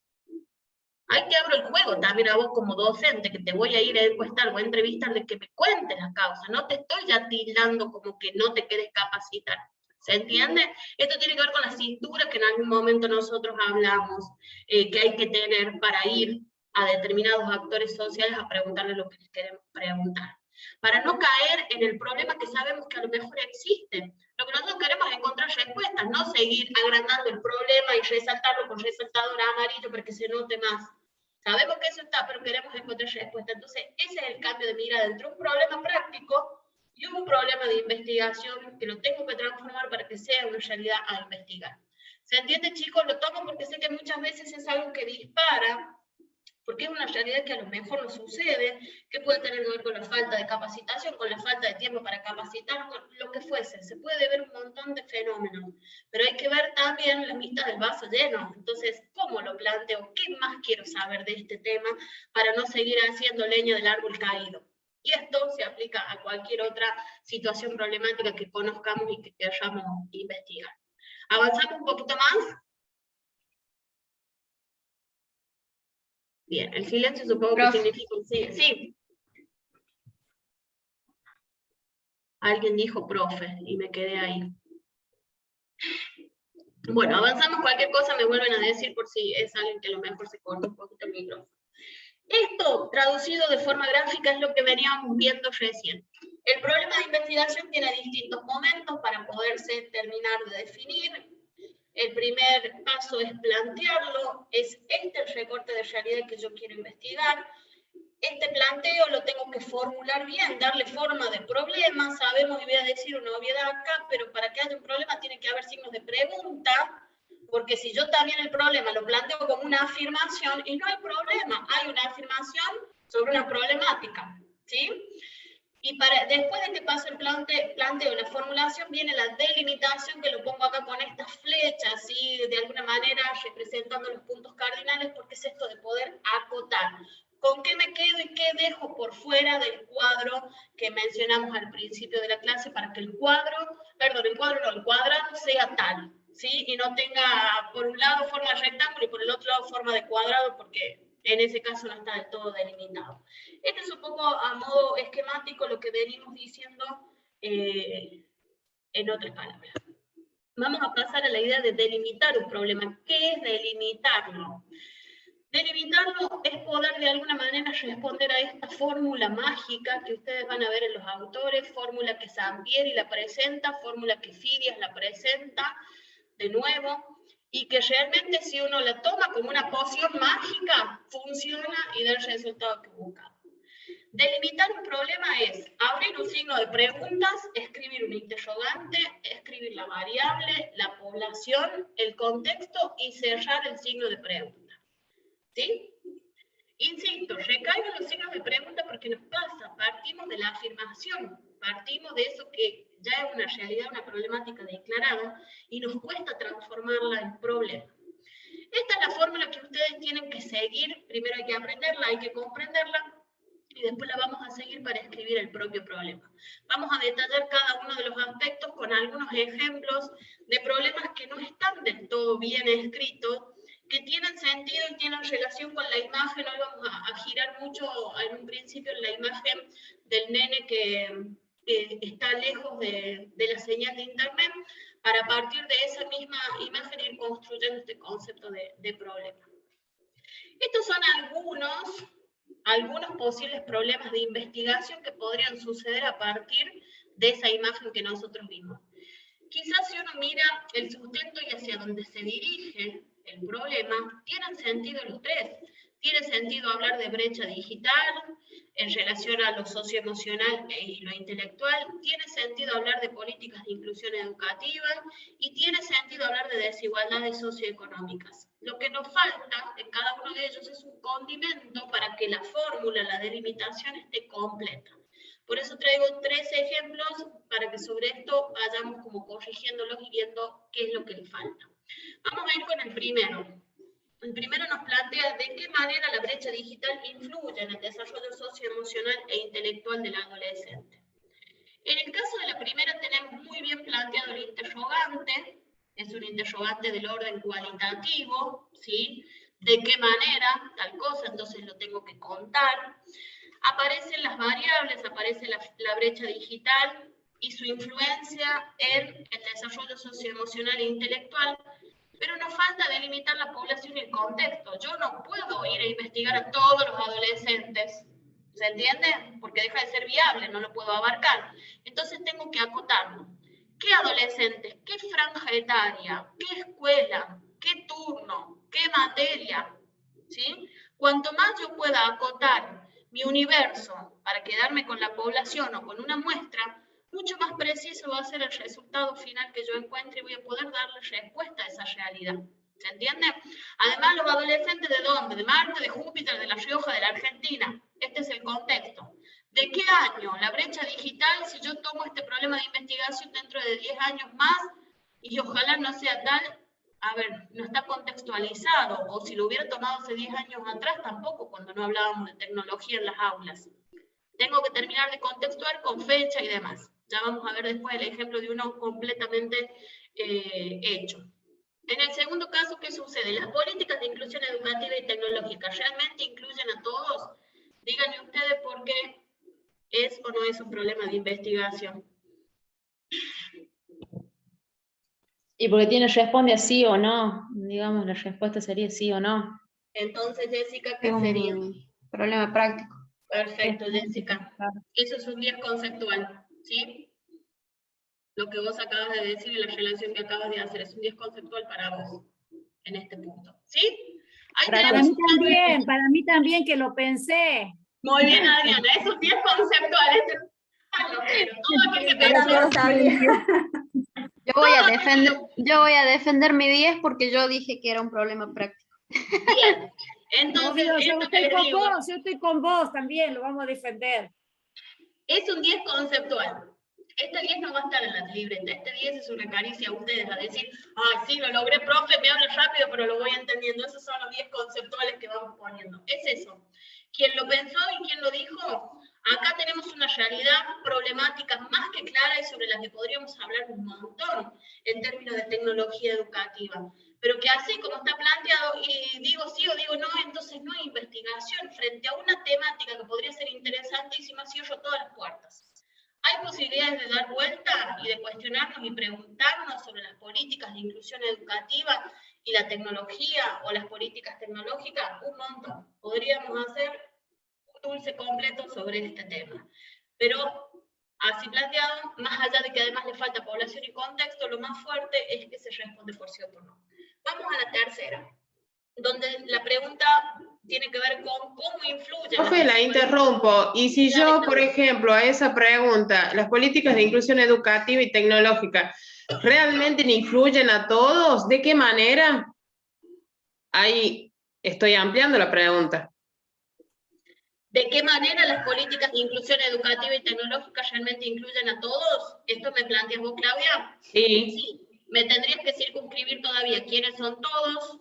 Ahí te abro el juego también a vos como docente, que te voy a ir a encuestar o a entrevistar, de que me cuentes las causas. No te estoy ya tildando como que no te quieres capacitar. ¿Se entiende? Esto tiene que ver con la cintura que en algún momento nosotros hablamos, que hay que tener para ir a determinados actores sociales a preguntarles lo que les queremos preguntar. Para no caer en el problema que sabemos que a lo mejor existe. Lo que nosotros queremos es encontrar respuestas, no seguir agrandando el problema y resaltarlo con resaltador amarillo para que se note más. Sabemos que eso está, pero queremos encontrar respuestas. Entonces, ese es el cambio de mirada entre un problema práctico y un problema de investigación que lo tengo que transformar para que sea una realidad a investigar. ¿Se entiende, chicos? Lo tomo porque sé que muchas veces es algo que dispara, porque es una realidad que a lo mejor no sucede, que puede tener que ver con la falta de capacitación, con la falta de tiempo para capacitar, con lo que fuese. Se puede ver un montón de fenómenos, pero hay que ver también la mitad del vaso lleno. Entonces, ¿cómo lo planteo? ¿Qué más quiero saber de este tema para no seguir haciendo leña del árbol caído? Y esto se aplica a cualquier otra situación problemática que conozcamos y que queramos investigar. ¿Avanzamos un poquito más? Bien, el silencio supongo que significa un sí. Sí. Alguien dijo profe y me quedé ahí. Bueno, avanzamos, cualquier cosa me vuelven a decir por si es alguien que a lo mejor se corta un poquito el micrófono. Esto, traducido de forma gráfica, es lo que veníamos viendo recién. El problema de investigación tiene distintos momentos para poderse terminar de definir. El primer paso es plantearlo, es este el recorte de realidad que yo quiero investigar. Este planteo lo tengo que formular bien, darle forma de problema. Sabemos, y voy a decir una obviedad acá, pero para que haya un problema tiene que haber signos de pregunta, porque si yo también el problema lo planteo como una afirmación, y no hay problema, hay una afirmación sobre una problemática, ¿sí? Y después de que pase el planteo de la formulación, viene la delimitación, que lo pongo acá con estas flechas, ¿sí? De alguna manera representando los puntos cardinales, porque es esto de poder acotar. ¿Con qué me quedo y qué dejo por fuera del cuadro que mencionamos al principio de la clase para que el cuadrado sea tal, ¿sí? Y no tenga por un lado forma de rectángulo y por el otro lado forma de cuadrado, porque en ese caso no está del todo delimitado. Este es un poco a modo esquemático lo que venimos diciendo en otras palabras. Vamos a pasar a la idea de delimitar un problema. ¿Qué es delimitarlo? Delimitarlo es poder de alguna manera responder a esta fórmula mágica que ustedes van a ver en los autores, fórmula que Sampieri la presenta, fórmula que Fidias la presenta de nuevo, y que realmente si uno la toma como una poción mágica, funciona y da el resultado que buscamos. Delimitar un problema es abrir un signo de preguntas, escribir un interrogante, escribir la variable, la población, el contexto y cerrar el signo de pregunta. ¿Sí? Insisto, recaigo en los signos de pregunta porque nos pasa, partimos de la afirmación, partimos de eso que ya es una realidad, una problemática declarada, y nos cuesta transformarla en problema. Esta es la fórmula que ustedes tienen que seguir, primero hay que aprenderla, hay que comprenderla, y después la vamos a seguir para escribir el propio problema. Vamos a detallar cada uno de los aspectos con algunos ejemplos de problemas que no están del todo bien escritos, que tienen sentido y tienen relación con la imagen. Hoy vamos a girar mucho en un principio en la imagen del nene que está lejos de la señal de internet, para a partir de esa misma imagen ir construyendo este concepto de problema. Estos son algunos posibles problemas de investigación que podrían suceder a partir de esa imagen que nosotros vimos. Quizás si uno mira el sustento y hacia dónde se dirige el problema, tienen sentido los tres. Tiene sentido hablar de brecha digital en relación a lo socioemocional y lo intelectual, tiene sentido hablar de políticas de inclusión educativa y tiene sentido hablar de desigualdades socioeconómicas. Lo que nos falta en cada uno de ellos es un condimento para que la fórmula, la delimitación esté completa. Por eso traigo 3 ejemplos para que sobre esto vayamos como corrigiéndolos y viendo qué es lo que le falta. Vamos a ir con el primero. El primero nos plantea de qué manera la brecha digital influye en el desarrollo socioemocional e intelectual del adolescente. En el caso de la primera tenemos muy bien planteado el interrogante, es un interrogante del orden cualitativo, ¿sí? De qué manera, tal cosa, entonces lo tengo que contar. Aparecen las variables, aparece la brecha digital y su influencia en el desarrollo socioemocional e intelectual, pero nos falta delimitar la población y el contexto. Yo no puedo ir a investigar a todos los adolescentes, ¿se entiende? Porque deja de ser viable, no lo puedo abarcar. Entonces tengo que acotarlo. ¿Qué adolescentes? ¿Qué franja etaria? ¿Qué escuela? ¿Qué turno? ¿Qué materia? ¿Sí? Cuanto más yo pueda acotar mi universo para quedarme con la población o con una muestra, mucho más preciso va a ser el resultado final que yo encuentre y voy a poder darle respuesta a esa realidad. ¿Se entiende? Además, los adolescentes, ¿de dónde? De Marte, de Júpiter, de La Rioja, de la Argentina. Este es el contexto. ¿De qué año? La brecha digital, si yo tomo este problema de investigación dentro de 10 años más, y ojalá no sea tal, a ver, no está contextualizado, o si lo hubiera tomado hace 10 años atrás, tampoco, cuando no hablábamos de tecnología en las aulas. Tengo que terminar de contextuar con fecha y demás. Ya vamos a ver después el ejemplo de uno completamente hecho. En el segundo caso, ¿qué sucede? Las políticas de inclusión educativa y tecnológica ¿realmente incluyen a todos? Díganme ustedes por qué es o no es un problema de investigación. Y porque responde a sí o no, digamos, la respuesta sería sí o no. Entonces, Jessica, ¿qué sería? Problema práctico. Perfecto, Jessica. Eso es un 10 conceptual, ¿sí? Lo que vos acabas de decir y la relación que acabas de hacer es un 10 conceptual para vos, en este punto, ¿sí? Para mí también que lo pensé. Muy bien, Adriana, es un 10 conceptual. Todo aquel que pensó. Yo voy a defender mi 10 porque yo dije que era un problema práctico. Bien, Entonces, yo estoy con vos también, lo vamos a defender. Es un 10 conceptual. Este 10 no va a estar en la libreta. Este 10 es una caricia a ustedes, a decir, ay, sí, lo logré, profe, me habla rápido, pero lo voy entendiendo. Esos son los 10 conceptuales que vamos poniendo. Es eso. ¿Quién lo pensó y quién lo dijo? Acá tenemos una realidad problemática más que clara y sobre la que podríamos hablar un montón en términos de tecnología educativa. Pero que así como está planteado, y digo sí o digo no, entonces no hay investigación frente a una temática que podría ser interesante y si me cierro todas las puertas. Hay posibilidades de dar vuelta y de cuestionarnos y preguntarnos sobre las políticas de inclusión educativa y la tecnología o las políticas tecnológicas, un montón. Podríamos hacer un dulce completo sobre este tema. Pero así planteado, más allá de que además le falta población y contexto, lo más fuerte es que se responde por sí o por no. Vamos a la tercera, donde la pregunta tiene que ver con cómo influye... Profe, la interrumpo. Y si yo, por ejemplo, a esa pregunta, las políticas de inclusión educativa y tecnológica, ¿realmente influyen a todos? ¿De qué manera? Ahí estoy ampliando la pregunta. ¿De qué manera las políticas de inclusión educativa y tecnológica realmente incluyen a todos? ¿Esto me planteas vos, Claudia? Sí. Sí. Me tendrías que circunscribir todavía quiénes son todos.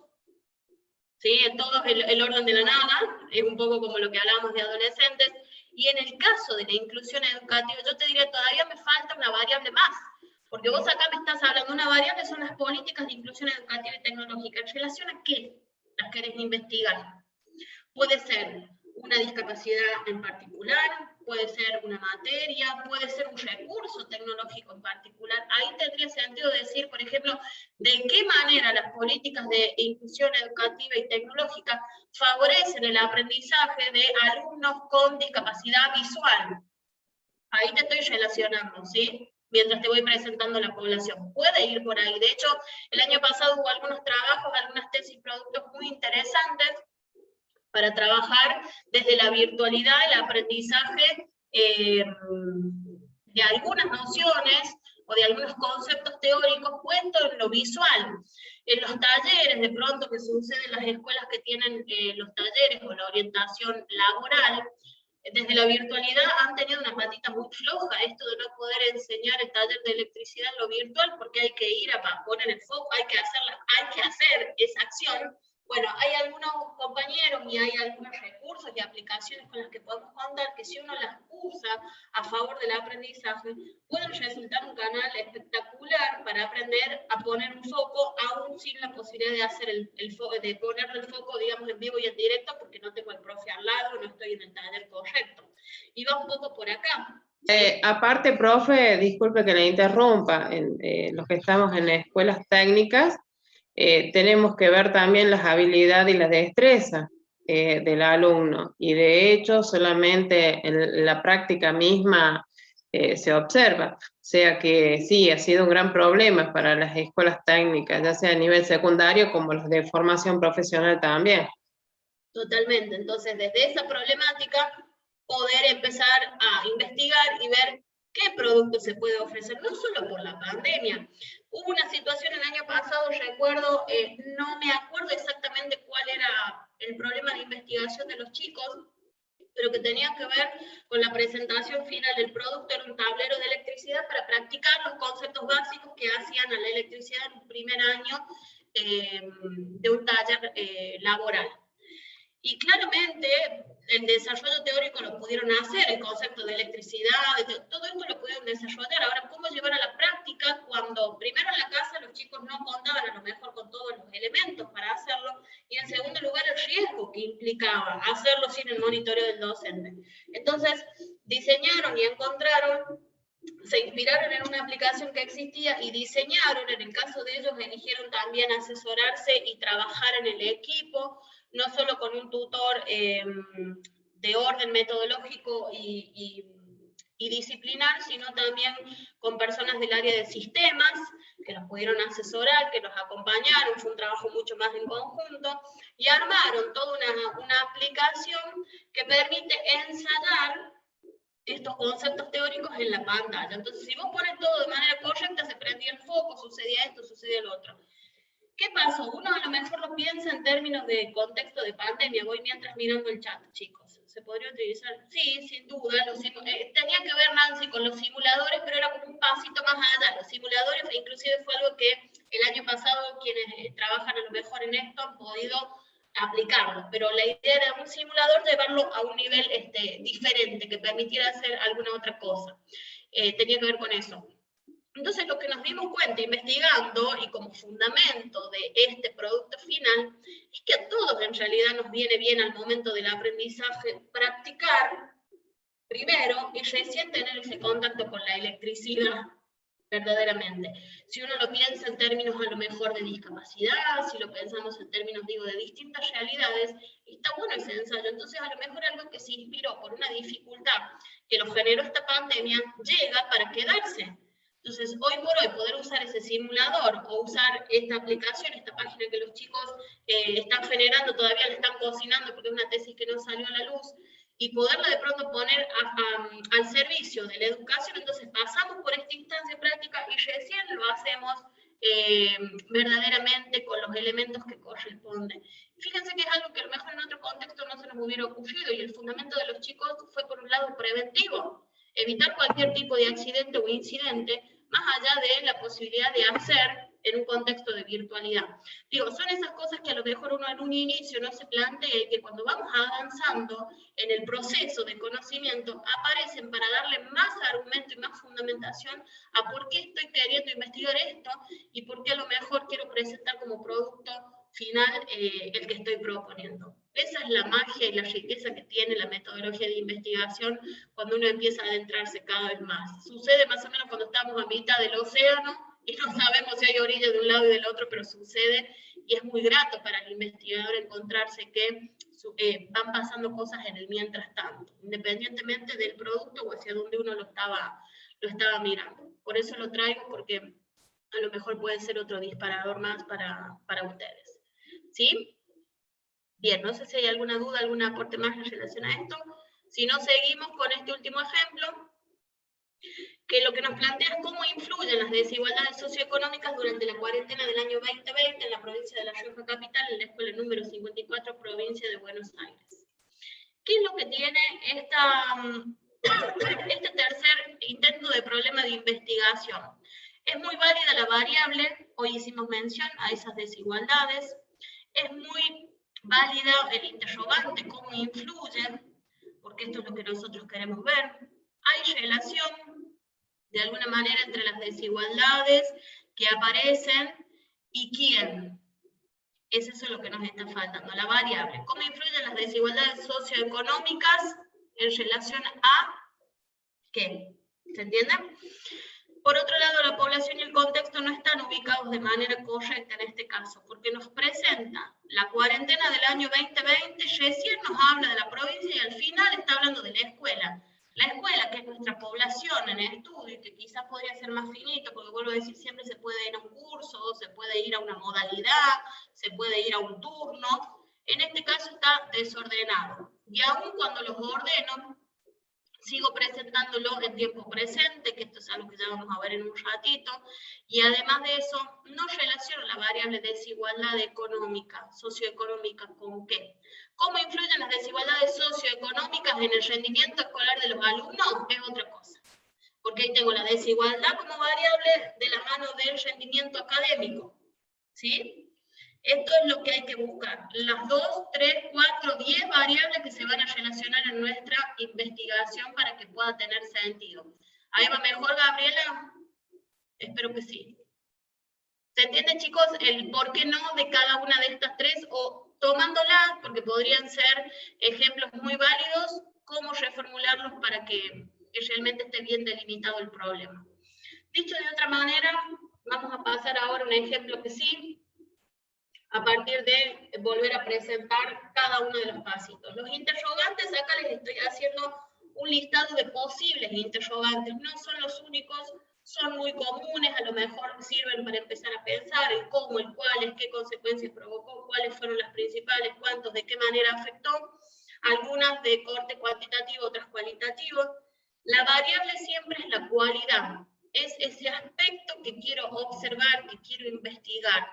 ¿Sí? Todos el orden de la nana, es un poco como lo que hablábamos de adolescentes. Y en el caso de la inclusión educativa, yo te diría, todavía me falta una variable más. Porque vos acá me estás hablando de una variable, son las políticas de inclusión educativa y tecnológica. ¿En relación a qué las querés investigar? Puede ser una discapacidad en particular, puede ser una materia, puede ser un recurso tecnológico en particular. Ahí tendría sentido decir, por ejemplo, de qué manera las políticas de inclusión educativa y tecnológica favorecen el aprendizaje de alumnos con discapacidad visual. Ahí te estoy relacionando, ¿sí? Mientras te voy presentando la población. Puede ir por ahí. De hecho, el año pasado hubo algunos trabajos, algunas tesis, productos muy interesantes para trabajar desde la virtualidad, el aprendizaje de algunas nociones o de algunos conceptos teóricos puestos en lo visual. En los talleres, de pronto, que sucede en las escuelas que tienen los talleres o la orientación laboral, desde la virtualidad han tenido una patita muy floja, esto de no poder enseñar el taller de electricidad en lo virtual, porque hay que ir a poner el foco, hay que hacer esa acción. Bueno, hay algunos compañeros y hay algunos recursos y aplicaciones con las que podemos contar que si uno las usa a favor del aprendizaje, pueden resultar un canal espectacular para aprender a poner un foco, aún sin la posibilidad de hacer de ponerle el foco, digamos, en vivo y en directo, porque no tengo el profe al lado, no estoy en el taller correcto. Y va un poco por acá. Aparte, profe, disculpe que le interrumpa, los que estamos en escuelas técnicas, tenemos que ver también las habilidades y la destreza del alumno, y de hecho solamente en la práctica misma se observa, o sea que sí, ha sido un gran problema para las escuelas técnicas, ya sea a nivel secundario como las de formación profesional también. Totalmente, entonces desde esa problemática poder empezar a investigar y ver qué producto se puede ofrecer, no solo por la pandemia. Hubo una situación el año pasado, recuerdo, no me acuerdo exactamente cuál era el problema de investigación de los chicos, pero que tenía que ver con la presentación final del producto en un tablero de electricidad para practicar los conceptos básicos que hacían a la electricidad en un primer año de un taller laboral. Y claramente el desarrollo teórico lo pudieron hacer, el concepto de electricidad, todo esto lo pudieron desarrollar. Ahora, ¿cómo llevar a la práctica cuando primero en la casa los chicos no contaban a lo mejor con todos los elementos para hacerlo? Y en segundo lugar, el riesgo que implicaba hacerlo sin el monitoreo del docente. Entonces, diseñaron y encontraron, se inspiraron en una aplicación que existía y diseñaron, en el caso de ellos, eligieron también asesorarse y trabajar en el equipo, no solo con un tutor de orden metodológico y disciplinar, sino también con personas del área de sistemas, que los pudieron asesorar, que los acompañaron, fue un trabajo mucho más en conjunto, y armaron toda una aplicación que permite ensayar estos conceptos teóricos en la pantalla. Entonces, si vos pones todo de manera correcta, se prendía el foco, sucedía esto, sucedía lo otro. ¿Qué pasó? Uno a lo mejor lo piensa en términos de contexto de pandemia. Voy mientras mirando el chat, chicos. ¿Se podría utilizar? Sí, sin duda. Tenía que ver, Nancy, con los simuladores, pero era como un pasito más allá. Los simuladores, inclusive fue algo que el año pasado quienes trabajan a lo mejor en esto han podido aplicarlo. Pero la idea era un simulador llevarlo a un nivel diferente, que permitiera hacer alguna otra cosa. Tenía que ver con eso. Entonces, lo que nos dimos cuenta investigando y como fundamento de este producto final es que a todos en realidad nos viene bien al momento del aprendizaje practicar primero y recién tener ese contacto con la electricidad verdaderamente. Si uno lo piensa en términos a lo mejor de discapacidad, si lo pensamos en términos, digo, de distintas realidades, está bueno ese ensayo. Entonces, a lo mejor algo que se inspiró por una dificultad que lo generó esta pandemia llega para quedarse. Entonces, hoy por hoy, poder usar ese simulador o usar esta aplicación, esta página que los chicos están generando, todavía la están cocinando porque es una tesis que no salió a la luz, y poderla de pronto poner al servicio de la educación, entonces pasamos por esta instancia práctica y recién lo hacemos verdaderamente con los elementos que corresponden. Fíjense que es algo que a lo mejor en otro contexto no se nos hubiera ocurrido, y el fundamento de los chicos fue por un lado preventivo, evitar cualquier tipo de accidente o incidente, más allá de la posibilidad de hacer en un contexto de virtualidad. Digo, son esas cosas que a lo mejor uno en un inicio no se plantea y que cuando vamos avanzando en el proceso de conocimiento aparecen para darle más argumento y más fundamentación a por qué estoy queriendo investigar esto y por qué a lo mejor quiero presentar como producto final el que estoy proponiendo. Esa es la magia y la riqueza que tiene la metodología de investigación cuando uno empieza a adentrarse cada vez más. Sucede más o menos cuando estamos a mitad del océano y no sabemos si hay orilla de un lado y del otro, pero sucede, y es muy grato para el investigador encontrarse que van pasando cosas en el mientras tanto, independientemente del producto o hacia donde uno lo estaba mirando. Por eso lo traigo, porque a lo mejor puede ser otro disparador más para ustedes. ¿Sí? Bien, no sé si hay alguna duda, algún aporte más en relación a esto. Si no, seguimos con este último ejemplo, que lo que nos plantea es cómo influyen las desigualdades socioeconómicas durante la cuarentena del año 2020 en la provincia de La Rioja Capital, en la escuela número 54, provincia de Buenos Aires. ¿Qué es lo que tiene este tercer intento de problema de investigación? Es muy válida la variable, hoy hicimos mención a esas desigualdades, es muy válida el interrogante, cómo influyen, porque esto es lo que nosotros queremos ver. Hay relación, de alguna manera, entre las desigualdades que aparecen y quién. Eso es lo que nos está faltando, la variable. ¿Cómo influyen las desigualdades socioeconómicas en relación a qué? ¿Se entiende? Por otro lado, la población y el contexto no están ubicados de manera correcta en este caso, porque nos presenta la cuarentena del año 2020, recién nos habla de la provincia y al final está hablando de la escuela. La escuela, que es nuestra población en estudio, que quizás podría ser más finito, porque vuelvo a decir, siempre se puede ir a un curso, se puede ir a una modalidad, se puede ir a un turno. En este caso está desordenado. Y aún cuando los ordeno, sigo presentándolo en tiempo presente, que esto es algo que ya vamos a ver en un ratito, y además de eso, no relaciono la variable desigualdad económica, socioeconómica, ¿con qué? ¿Cómo influyen las desigualdades socioeconómicas en el rendimiento escolar de los alumnos? Es otra cosa, porque ahí tengo la desigualdad como variable de la mano del rendimiento académico, ¿sí? Esto es lo que hay que buscar. Las 2, 3, 4, 10 variables que se van a relacionar en nuestra investigación para que pueda tener sentido. ¿Ahí va mejor, Gabriela? Espero que sí. ¿Se entiende, chicos, el por qué no de cada una de estas tres? O tomándolas, porque podrían ser ejemplos muy válidos, cómo reformularlos para que realmente esté bien delimitado el problema. Dicho de otra manera, vamos a pasar ahora a un ejemplo que sí, a partir de volver a presentar cada uno de los pasitos. Los interrogantes, acá les estoy haciendo un listado de posibles interrogantes, no son los únicos, son muy comunes, a lo mejor sirven para empezar a pensar el cómo, el cuáles, qué consecuencias provocó, cuáles fueron las principales, cuántos, de qué manera afectó, algunas de corte cuantitativo, otras cualitativo. La variable siempre es la cualidad, es ese aspecto que quiero observar, que quiero investigar.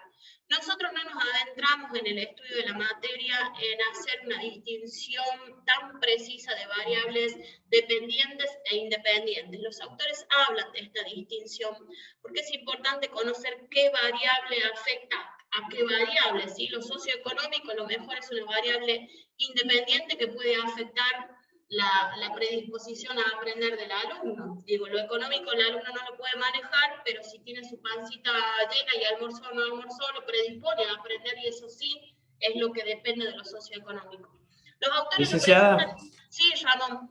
Nosotros no nos adentramos en el estudio de la materia en hacer una distinción tan precisa de variables dependientes e independientes. Los autores hablan de esta distinción porque es importante conocer qué variable afecta a qué variable, ¿sí? Lo socioeconómico a lo mejor es una variable independiente que puede afectar la predisposición a aprender del alumno. Digo, lo económico el alumno no lo puede manejar, pero si tiene su pancita llena y almorzó o no almorzó, lo predispone a aprender, y eso sí es lo que depende de lo socioeconómico. Los autores... Licenciada, sí, Ramón.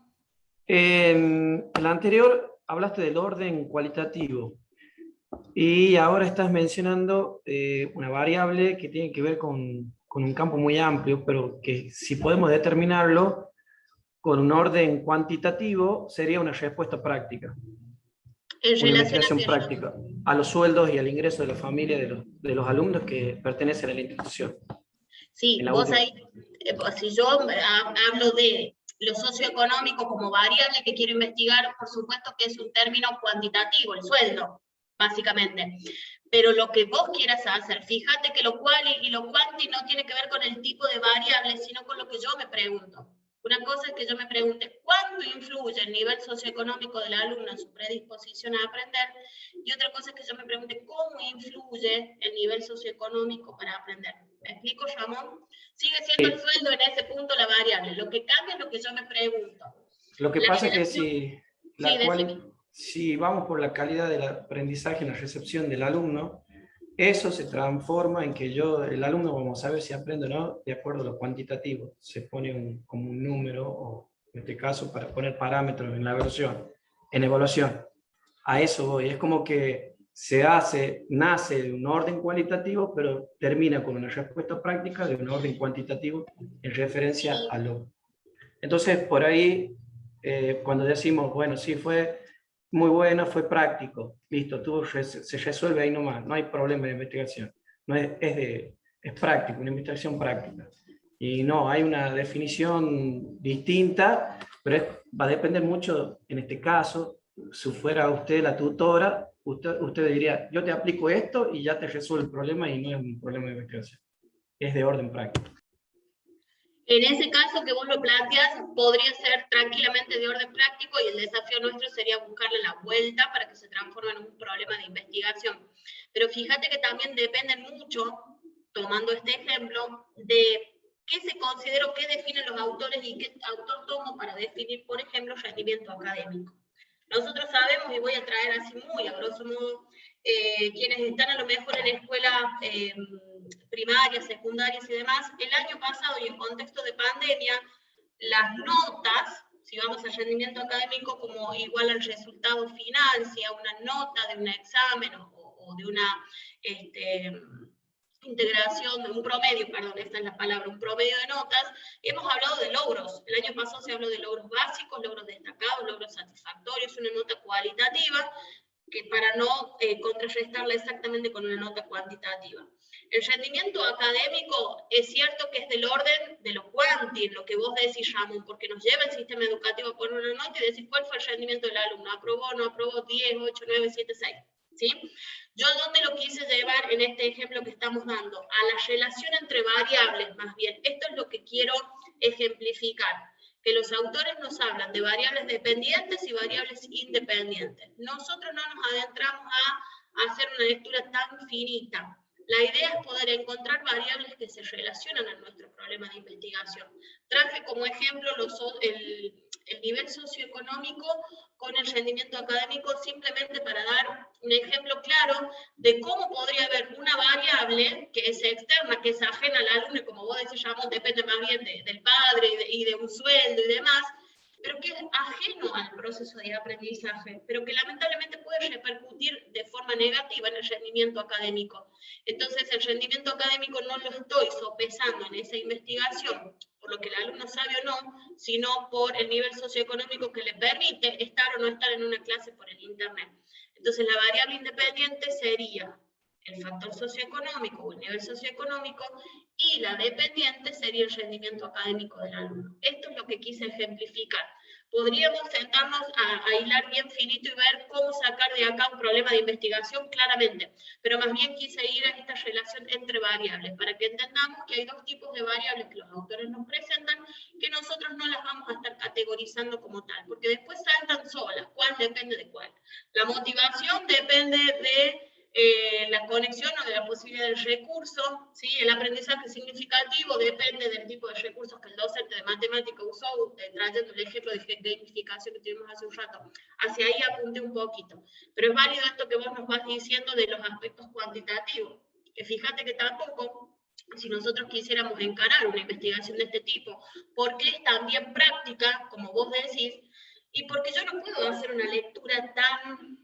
en la anterior hablaste del orden cualitativo y ahora estás mencionando una variable que tiene que ver con un campo muy amplio, pero que si podemos determinarlo con un orden cuantitativo sería una respuesta práctica. Una investigación práctica a los sueldos y al ingreso de la familia de los alumnos que pertenecen a la institución. Sí, vos ahí, si yo hablo de lo socioeconómico como variable que quiero investigar, por supuesto que es un término cuantitativo, el sueldo, básicamente. Pero lo que vos quieras hacer, fíjate que lo cual y lo cuanti no tiene que ver con el tipo de variable, sino con lo que yo me pregunto. Una cosa es que yo me pregunte cuánto influye el nivel socioeconómico del alumno en su predisposición a aprender, y otra cosa es que yo me pregunte cómo influye el nivel socioeconómico para aprender. ¿Me explico, Ramón? Sigue siendo el sueldo en ese punto la variable. Lo que cambia es lo que yo me pregunto. Lo que pasa es que si vamos por la calidad del aprendizaje en la recepción del alumno, eso se transforma en que el alumno, vamos a ver si aprende o no, de acuerdo a lo cuantitativo. Se pone como un número, o en este caso, para poner parámetros en la evaluación. A eso voy. Es como que nace de un orden cualitativo, pero termina con una respuesta práctica de un orden cuantitativo en referencia a lo. Entonces, por ahí, cuando decimos, bueno, sí fue muy bueno, fue práctico, listo, se resuelve ahí nomás, no hay problema de investigación, no es práctico, una investigación práctica. Y no, hay una definición distinta, pero va a depender mucho, en este caso, si fuera usted la tutora, usted diría, yo te aplico esto y ya te resuelve el problema, y no es un problema de investigación, es de orden práctico. En ese caso que vos lo planteas, podría ser tranquilamente de orden práctico, y el desafío nuestro sería buscarle la vuelta para que se transforme en un problema de investigación. Pero fíjate que también dependen mucho, tomando este ejemplo, de qué se considera o qué definen los autores y qué autor tomo para definir, por ejemplo, rendimiento académico. Nosotros sabemos, y voy a traer así muy a grosso modo, quienes están a lo mejor en escuelas primarias, secundarias y demás, el año pasado y en contexto de pandemia, las notas, si vamos al rendimiento académico como igual al resultado final, si a una nota de un examen o de una integración, de un promedio, perdón, esta es la palabra, un promedio de notas, hemos hablado de logros. El año pasado se habló de logros básicos, logros destacados, logros satisfactorios, una nota cualitativa, que para no contrarrestarla exactamente con una nota cuantitativa. El rendimiento académico es cierto que es del orden de lo cuanti, lo que vos decís, Ramón, porque nos lleva el sistema educativo a poner una nota y decir cuál fue el rendimiento del alumno, aprobó, no aprobó, 10, 8, 9, 7, 6. ¿Sí? Yo dónde lo quise llevar en este ejemplo que estamos dando, a la relación entre variables más bien. Esto es lo que quiero ejemplificar, que los autores nos hablan de variables dependientes y variables independientes. Nosotros no nos adentramos a hacer una lectura tan finita. La idea es poder encontrar variables que se relacionan a nuestro problema de investigación. Traje como ejemplo el nivel socioeconómico con el rendimiento académico, simplemente para dar un ejemplo claro de cómo podría haber una variable que es externa, que es ajena al alumno, y como vos decís, Ramón, depende más bien del padre y de un sueldo y demás, pero que es ajeno al proceso de aprendizaje, pero que lamentablemente puede repercutir de forma negativa en el rendimiento académico. Entonces, el rendimiento académico no lo estoy sopesando en esa investigación, por lo que el alumno sabe o no, sino por el nivel socioeconómico que le permite estar o no estar en una clase por el internet. Entonces, la variable independiente sería el factor socioeconómico o el nivel socioeconómico, y la dependiente sería el rendimiento académico del alumno. Esto es lo que quise ejemplificar, podríamos sentarnos a hilar bien finito y ver cómo sacar de acá un problema de investigación claramente, pero más bien quise ir a esta relación entre variables, para que entendamos que hay dos tipos de variables que los autores nos presentan, que nosotros no las vamos a estar categorizando como tal, porque después saltan solas, cuál depende de cuál. La motivación depende de la conexión o de la posibilidad del recurso, ¿sí? El aprendizaje significativo depende del tipo de recursos que el docente de matemática usó, trayendo el ejemplo de gamificación que tuvimos hace un rato. Hacia ahí apunté un poquito. Pero es válido esto que vos nos vas diciendo de los aspectos cuantitativos, que fíjate que tampoco, si nosotros quisiéramos encarar una investigación de este tipo, porque es también práctica, como vos decís, y porque yo no puedo hacer una lectura tan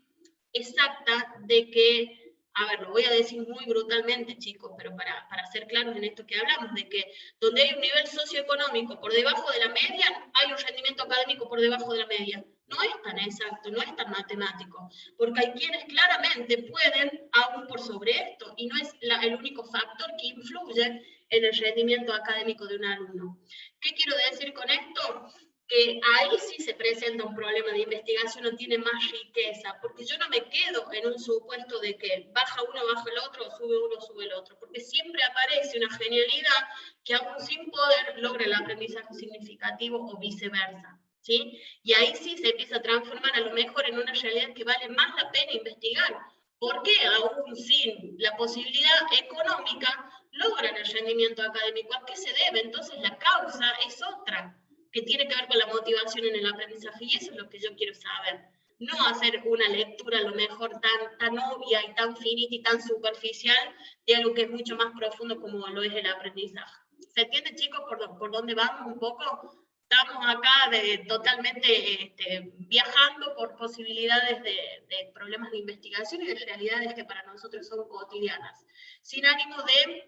exacta de que, a ver, lo voy a decir muy brutalmente, chicos, pero para ser claros en esto que hablamos, de que donde hay un nivel socioeconómico por debajo de la media, hay un rendimiento académico por debajo de la media. No es tan exacto, no es tan matemático, porque hay quienes claramente pueden aún por sobre esto, y no es el único factor que influye en el rendimiento académico de un alumno. ¿Qué quiero decir con esto? Que ahí sí se presenta un problema de investigación o tiene más riqueza, porque yo no me quedo en un supuesto de que baja uno, baja el otro, o sube uno, sube el otro, porque siempre aparece una genialidad que aún sin poder logra el aprendizaje significativo o viceversa, ¿sí? Y ahí sí se empieza a transformar a lo mejor en una realidad que vale más la pena investigar, porque aún sin la posibilidad económica logran el rendimiento académico. ¿A qué se debe? Entonces la causa es otra, que tiene que ver con la motivación en el aprendizaje, y eso es lo que yo quiero saber. No hacer una lectura a lo mejor tan obvia y tan finita y tan superficial de algo que es mucho más profundo como lo es el aprendizaje. ¿Se entiende, chicos, por dónde vamos un poco? Estamos acá totalmente viajando por posibilidades de problemas de investigación y de realidades que para nosotros son cotidianas, sin ánimo de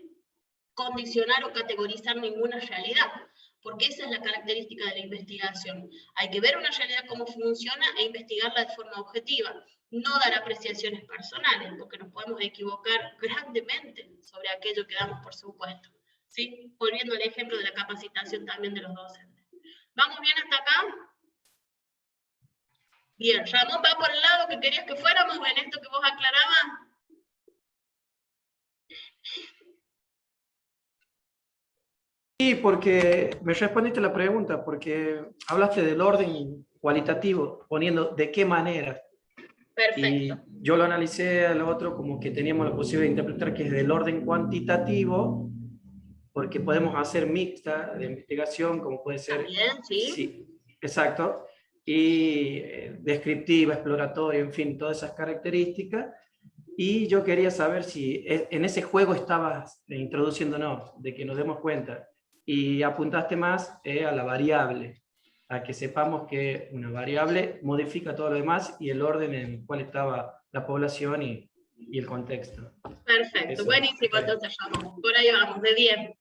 condicionar o categorizar ninguna realidad, porque esa es la característica de la investigación. Hay que ver una realidad cómo funciona e investigarla de forma objetiva, no dar apreciaciones personales, porque nos podemos equivocar grandemente sobre aquello que damos por supuesto. ¿Sí? Volviendo al ejemplo de la capacitación también de los docentes. ¿Vamos bien hasta acá? Bien, Ramón, ¿va por el lado que querías que fuéramos en esto que vos aclarabas? Sí, porque me respondiste la pregunta, porque hablaste del orden cualitativo, poniendo de qué manera. Perfecto. Y yo lo analicé al otro como que teníamos la posibilidad de interpretar que es del orden cuantitativo, porque podemos hacer mixta de investigación, como puede ser... También, sí. Sí, exacto. Y descriptiva, exploratoria, en fin, todas esas características. Y yo quería saber si en ese juego estabas introduciéndonos, de que nos demos cuenta. Y apuntaste más a la variable, a que sepamos que una variable modifica todo lo demás y el orden en el cual estaba la población y el contexto. Perfecto, eso, buenísimo, entonces vamos, por ahí vamos, de bien.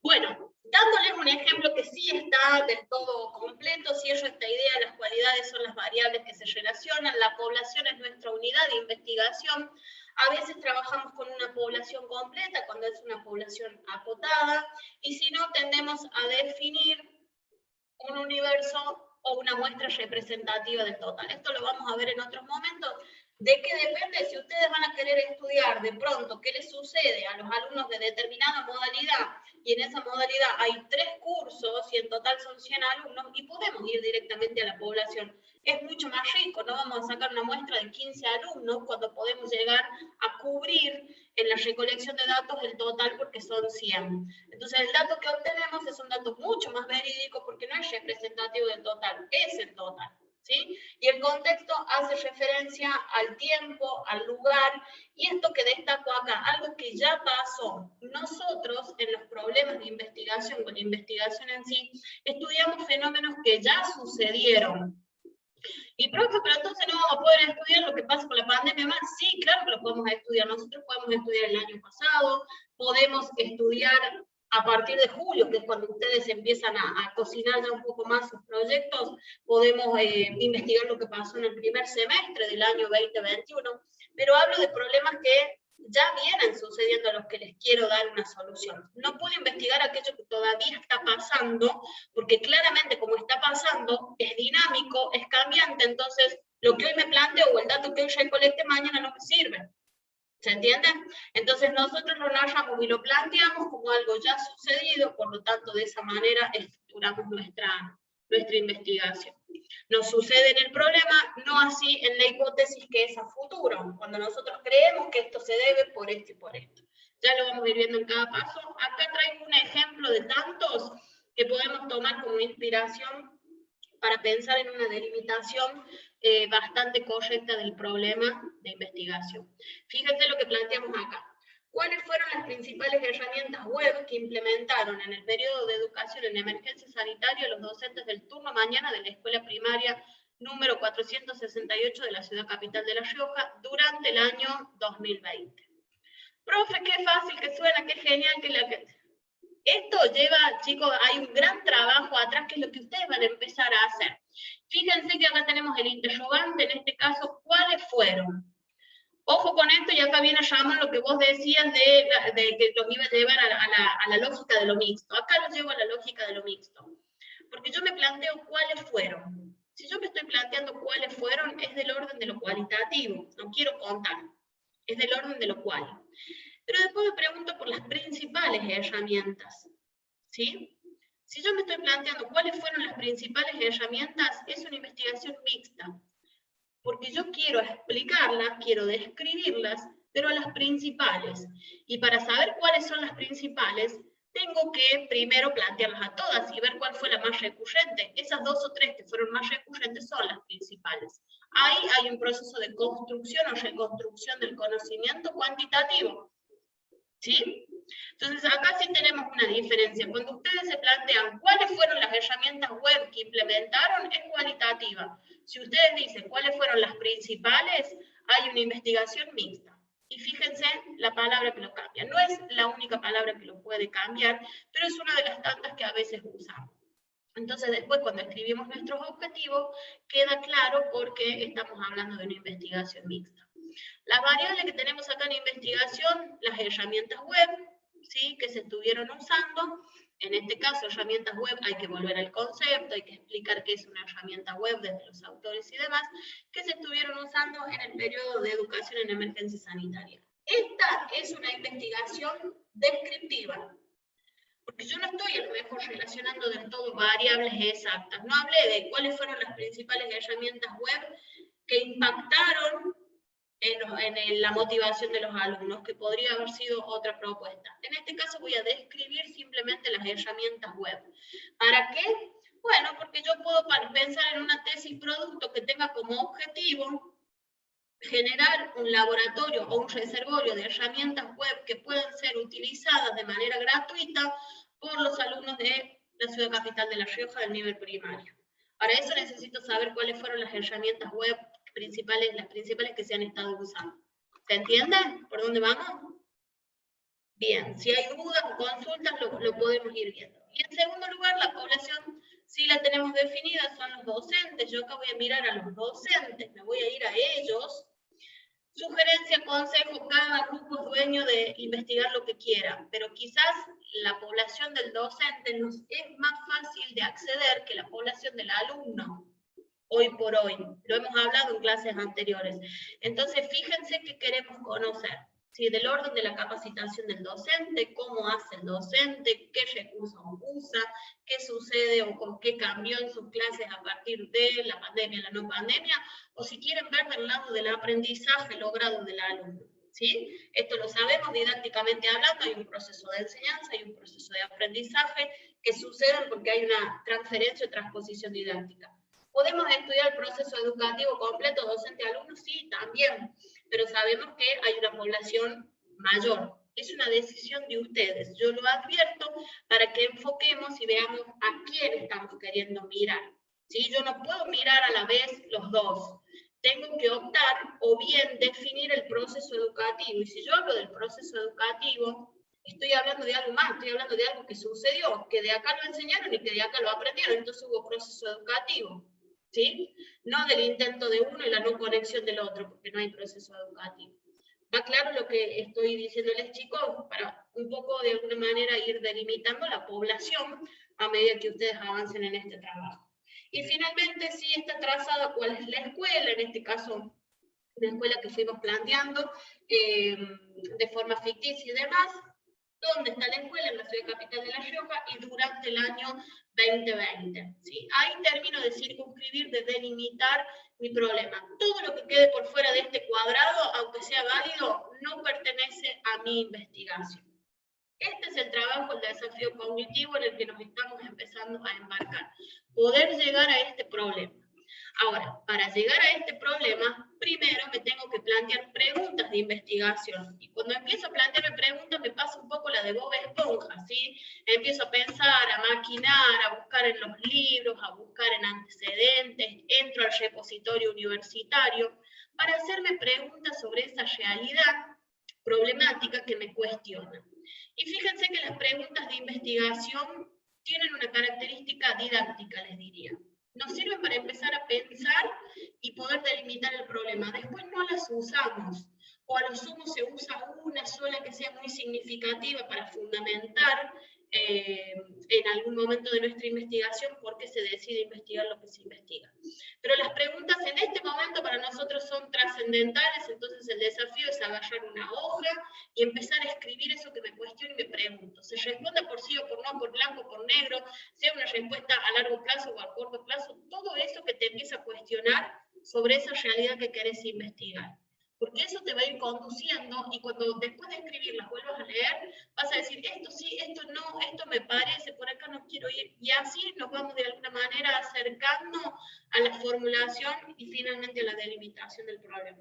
Bueno, dándoles un ejemplo que sí está del todo completo, cierro esta idea, las cualidades son las variables que se relacionan, la población es nuestra unidad de investigación, a veces trabajamos con una población completa cuando es una población acotada, y si no, tendemos a definir un universo o una muestra representativa del total. Esto lo vamos a ver en otros momentos. ¿De qué depende? Si ustedes van a querer estudiar de pronto qué les sucede a los alumnos de determinada modalidad, y en esa modalidad hay 3 cursos y en total son 100 alumnos, y podemos ir directamente a la población. Es mucho más rico, no vamos a sacar una muestra de 15 alumnos cuando podemos llegar a cubrir en la recolección de datos el total porque son 100. Entonces el dato que obtenemos es un dato mucho más verídico porque no es representativo del total, es el total. ¿Sí? Y el contexto hace referencia al tiempo, al lugar, y esto que destaco acá, algo que ya pasó. Nosotros, en los problemas de investigación, con la investigación en sí, estudiamos fenómenos que ya sucedieron. Y profe, pero entonces no vamos a poder estudiar lo que pasa con la pandemia más. Sí, claro que lo podemos estudiar. Nosotros podemos estudiar el año pasado, podemos estudiar a partir de julio, que es cuando ustedes empiezan a cocinar ya un poco más sus proyectos, podemos investigar lo que pasó en el primer semestre del año 2021, pero hablo de problemas que ya vienen sucediendo los que les quiero dar una solución. No puedo investigar aquello que todavía está pasando, porque claramente como está pasando, es dinámico, es cambiante, entonces lo que hoy me planteo o el dato que hoy recolecte mañana no me sirve. ¿Se entiende? Entonces nosotros lo narramos y lo planteamos como algo ya sucedido, por lo tanto de esa manera estructuramos nuestra investigación. Nos sucede en el problema, no así en la hipótesis que es a futuro, cuando nosotros creemos que esto se debe por esto y por esto. Ya lo vamos a ir viendo en cada paso. Acá traigo un ejemplo de tantos que podemos tomar como inspiración para pensar en una delimitación bastante correcta del problema de investigación. Fíjense lo que planteamos acá. ¿Cuáles fueron las principales herramientas web que implementaron en el periodo de educación en emergencia sanitaria los docentes del turno mañana de la escuela primaria número 468 de la ciudad capital de La Rioja durante el año 2020? Profe, qué fácil que suena, qué genial que la... Esto lleva, chicos, hay un gran trabajo atrás que es lo que ustedes van a empezar a hacer. Fíjense que acá tenemos el interrogante, en este caso, ¿cuáles fueron? Ojo con esto, y acá viene Ramón lo que vos decías de que los iba a llevar a la lógica de lo mixto. Acá los llevo a la lógica de lo mixto. Porque yo me planteo cuáles fueron. Si yo me estoy planteando cuáles fueron, es del orden de lo cualitativo. No quiero contar. Es del orden de lo cual. Pero después me pregunto por las principales herramientas. ¿Sí? Si yo me estoy planteando cuáles fueron las principales herramientas, es una investigación mixta. Porque yo quiero explicarlas, quiero describirlas, pero a las principales. Y para saber cuáles son las principales, tengo que primero plantearlas a todas y ver cuál fue la más recurrente. Esas 2 o 3 que fueron más recurrentes son las principales. Ahí hay un proceso de construcción o reconstrucción del conocimiento cuantitativo. ¿Sí? Entonces acá sí tenemos una diferencia. Cuando ustedes se plantean cuáles fueron las herramientas web que implementaron, es cualitativa. Si ustedes dicen cuáles fueron las principales, hay una investigación mixta. Y fíjense la palabra que lo cambia. No es la única palabra que lo puede cambiar, pero es una de las tantas que a veces usamos. Entonces después cuando escribimos nuestros objetivos, queda claro por qué estamos hablando de una investigación mixta. Las variables que tenemos acá en investigación, las herramientas web, ¿sí? Que se estuvieron usando. En este caso, herramientas web, hay que volver al concepto, hay que explicar qué es una herramienta web desde los autores y demás, que se estuvieron usando en el periodo de educación en emergencia sanitaria. Esta es una investigación descriptiva, porque yo no estoy a lo mejor relacionando del todo variables exactas. No hablé de cuáles fueron las principales herramientas web que impactaron en la motivación de los alumnos, que podría haber sido otra propuesta. En este caso voy a describir simplemente las herramientas web. ¿Para qué? Bueno, porque yo puedo pensar en una tesis producto que tenga como objetivo generar un laboratorio o un reservorio de herramientas web que puedan ser utilizadas de manera gratuita por los alumnos de la ciudad capital de La Rioja del nivel primario. Para eso necesito saber cuáles fueron las herramientas web las principales que se han estado usando. ¿Se entiende por dónde vamos? Bien, si hay dudas o consultas lo podemos ir viendo. Y en segundo lugar, la población sí la tenemos definida, son los docentes. Yo acá voy a mirar a los docentes, me voy a ir a ellos. Sugerencia, consejo, cada grupo es dueño de investigar lo que quiera, pero quizás la población del docente nos es más fácil de acceder que la población del alumno. Hoy por hoy, lo hemos hablado en clases anteriores. Entonces, fíjense que queremos conocer, ¿sí? Del orden de la capacitación del docente, cómo hace el docente, qué recursos usa, qué sucede o con qué cambió en sus clases a partir de la pandemia, la no pandemia, o si quieren ver del lado del aprendizaje logrado del alumno. ¿Sí? Esto lo sabemos didácticamente hablando, hay un proceso de enseñanza, hay un proceso de aprendizaje que suceden porque hay una transferencia o transposición didáctica. ¿Podemos estudiar el proceso educativo completo, docente-alumno? Sí, también, pero sabemos que hay una población mayor. Es una decisión de ustedes. Yo lo advierto para que enfoquemos y veamos a quién estamos queriendo mirar. ¿Sí? Yo no puedo mirar a la vez los dos. Tengo que optar o bien definir el proceso educativo. Y si yo hablo del proceso educativo, estoy hablando de algo más, estoy hablando de algo que sucedió, que de acá lo enseñaron y que de acá lo aprendieron. Entonces hubo proceso educativo. ¿Sí? No del intento de uno y la no conexión del otro, porque no hay proceso educativo. ¿Va claro lo que estoy diciéndoles, chicos? Para un poco, de alguna manera, ir delimitando la población a medida que ustedes avancen en este trabajo. Y finalmente, sí está trazada cuál es la escuela, en este caso, la escuela que fuimos planteando de forma ficticia y demás. ¿Dónde está la escuela? En la ciudad capital de La Rioja y durante el año 2020. ¿Sí? Ahí termino de circunscribir, de delimitar mi problema. Todo lo que quede por fuera de este cuadrado, aunque sea válido, no pertenece a mi investigación. Este es el trabajo, el desafío cognitivo en el que nos estamos empezando a embarcar. Poder llegar a este problema. Ahora, para llegar a este problema, primero me tengo que plantear preguntas de investigación. Y cuando empiezo a plantearme preguntas, me pasa un poco la de Bob Esponja, ¿sí? Empiezo a pensar, a maquinar, a buscar en los libros, a buscar en antecedentes, entro al repositorio universitario, para hacerme preguntas sobre esa realidad problemática que me cuestiona. Y fíjense que las preguntas de investigación tienen una característica didáctica, les diría. Nos sirven para empezar a pensar y poder delimitar el problema. Después no las usamos, o a lo sumo se usa una sola que sea muy significativa para fundamentar en algún momento de nuestra investigación por qué se decide investigar lo que se investiga. Pero las preguntas en este momento para nosotros son trascendentales, entonces el desafío es agarrar una hoja y empezar a escribir eso que me cuestiono y me pregunto. Se responda por sí o por no, por blanco o por negro, sea una respuesta a largo plazo o a corto plazo, todo eso que te empieza a cuestionar sobre esa realidad que querés investigar. Porque eso te va a ir conduciendo y cuando después de escribirlas vuelvas a leer, vas a decir, esto sí, esto no, esto me parece, por acá no quiero ir. Y así nos vamos de alguna manera acercando a la formulación y finalmente a la delimitación del problema.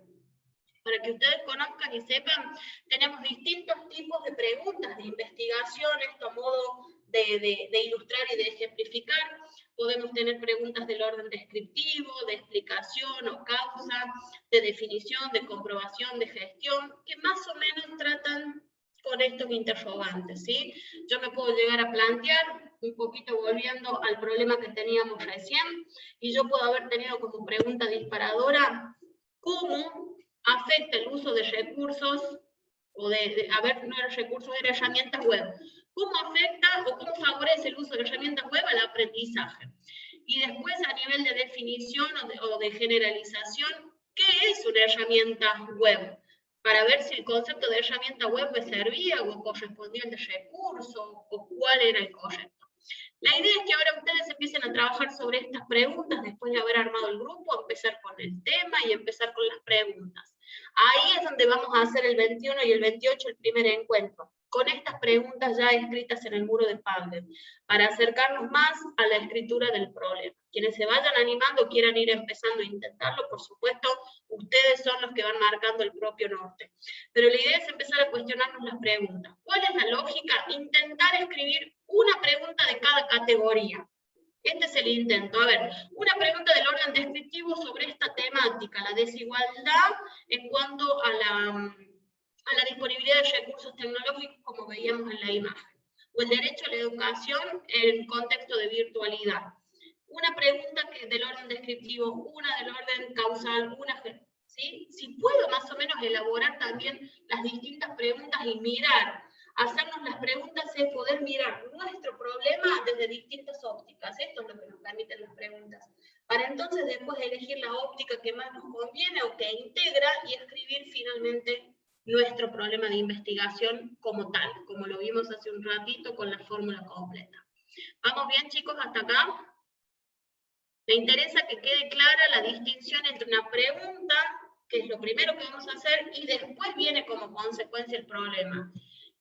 Para que ustedes conozcan y sepan, tenemos distintos tipos de preguntas de investigación, esto a modo de ilustrar y de ejemplificar. Podemos tener preguntas del orden descriptivo, de explicación o causa, de definición, de comprobación, de gestión, que más o menos tratan con estos interrogantes, ¿sí? Yo me puedo llegar a plantear, un poquito volviendo al problema que teníamos recién, y yo puedo haber tenido como pregunta disparadora, ¿cómo afecta el uso de recursos, o no eran recursos, eran herramientas web? ¿Cómo afecta o cómo favorece el uso de herramientas web al aprendizaje? Y después, a nivel de definición o de generalización, ¿qué es una herramienta web? Para ver si el concepto de herramienta web me servía o correspondía al recurso, o cuál era el correcto. La idea es que ahora ustedes empiecen a trabajar sobre estas preguntas, después de haber armado el grupo, empezar con el tema y empezar con las preguntas. Ahí es donde vamos a hacer el 21 y el 28 el primer encuentro, con estas preguntas ya escritas en el muro de Padlet, para acercarnos más a la escritura del problema. Quienes se vayan animando, quieran ir empezando a intentarlo, por supuesto, ustedes son los que van marcando el propio norte. Pero la idea es empezar a cuestionarnos las preguntas. ¿Cuál es la lógica? Intentar escribir una pregunta de cada categoría. Este es el intento. A ver, una pregunta del orden descriptivo sobre esta temática, la desigualdad en cuanto a la disponibilidad de recursos tecnológicos, como veíamos en la imagen, o el derecho a la educación en contexto de virtualidad. Una pregunta que del orden descriptivo, una del orden causal, una, ¿sí? Si puedo más o menos elaborar también las distintas preguntas y mirar, hacernos las preguntas es poder mirar nuestro problema desde distintas ópticas. Esto es lo que nos permiten las preguntas. Para entonces después elegir la óptica que más nos conviene o que integra y escribir finalmente nuestro problema de investigación como tal, como lo vimos hace un ratito con la fórmula completa. ¿Vamos bien, chicos, hasta acá? Me interesa que quede clara la distinción entre una pregunta, que es lo primero que vamos a hacer, y después viene como consecuencia el problema.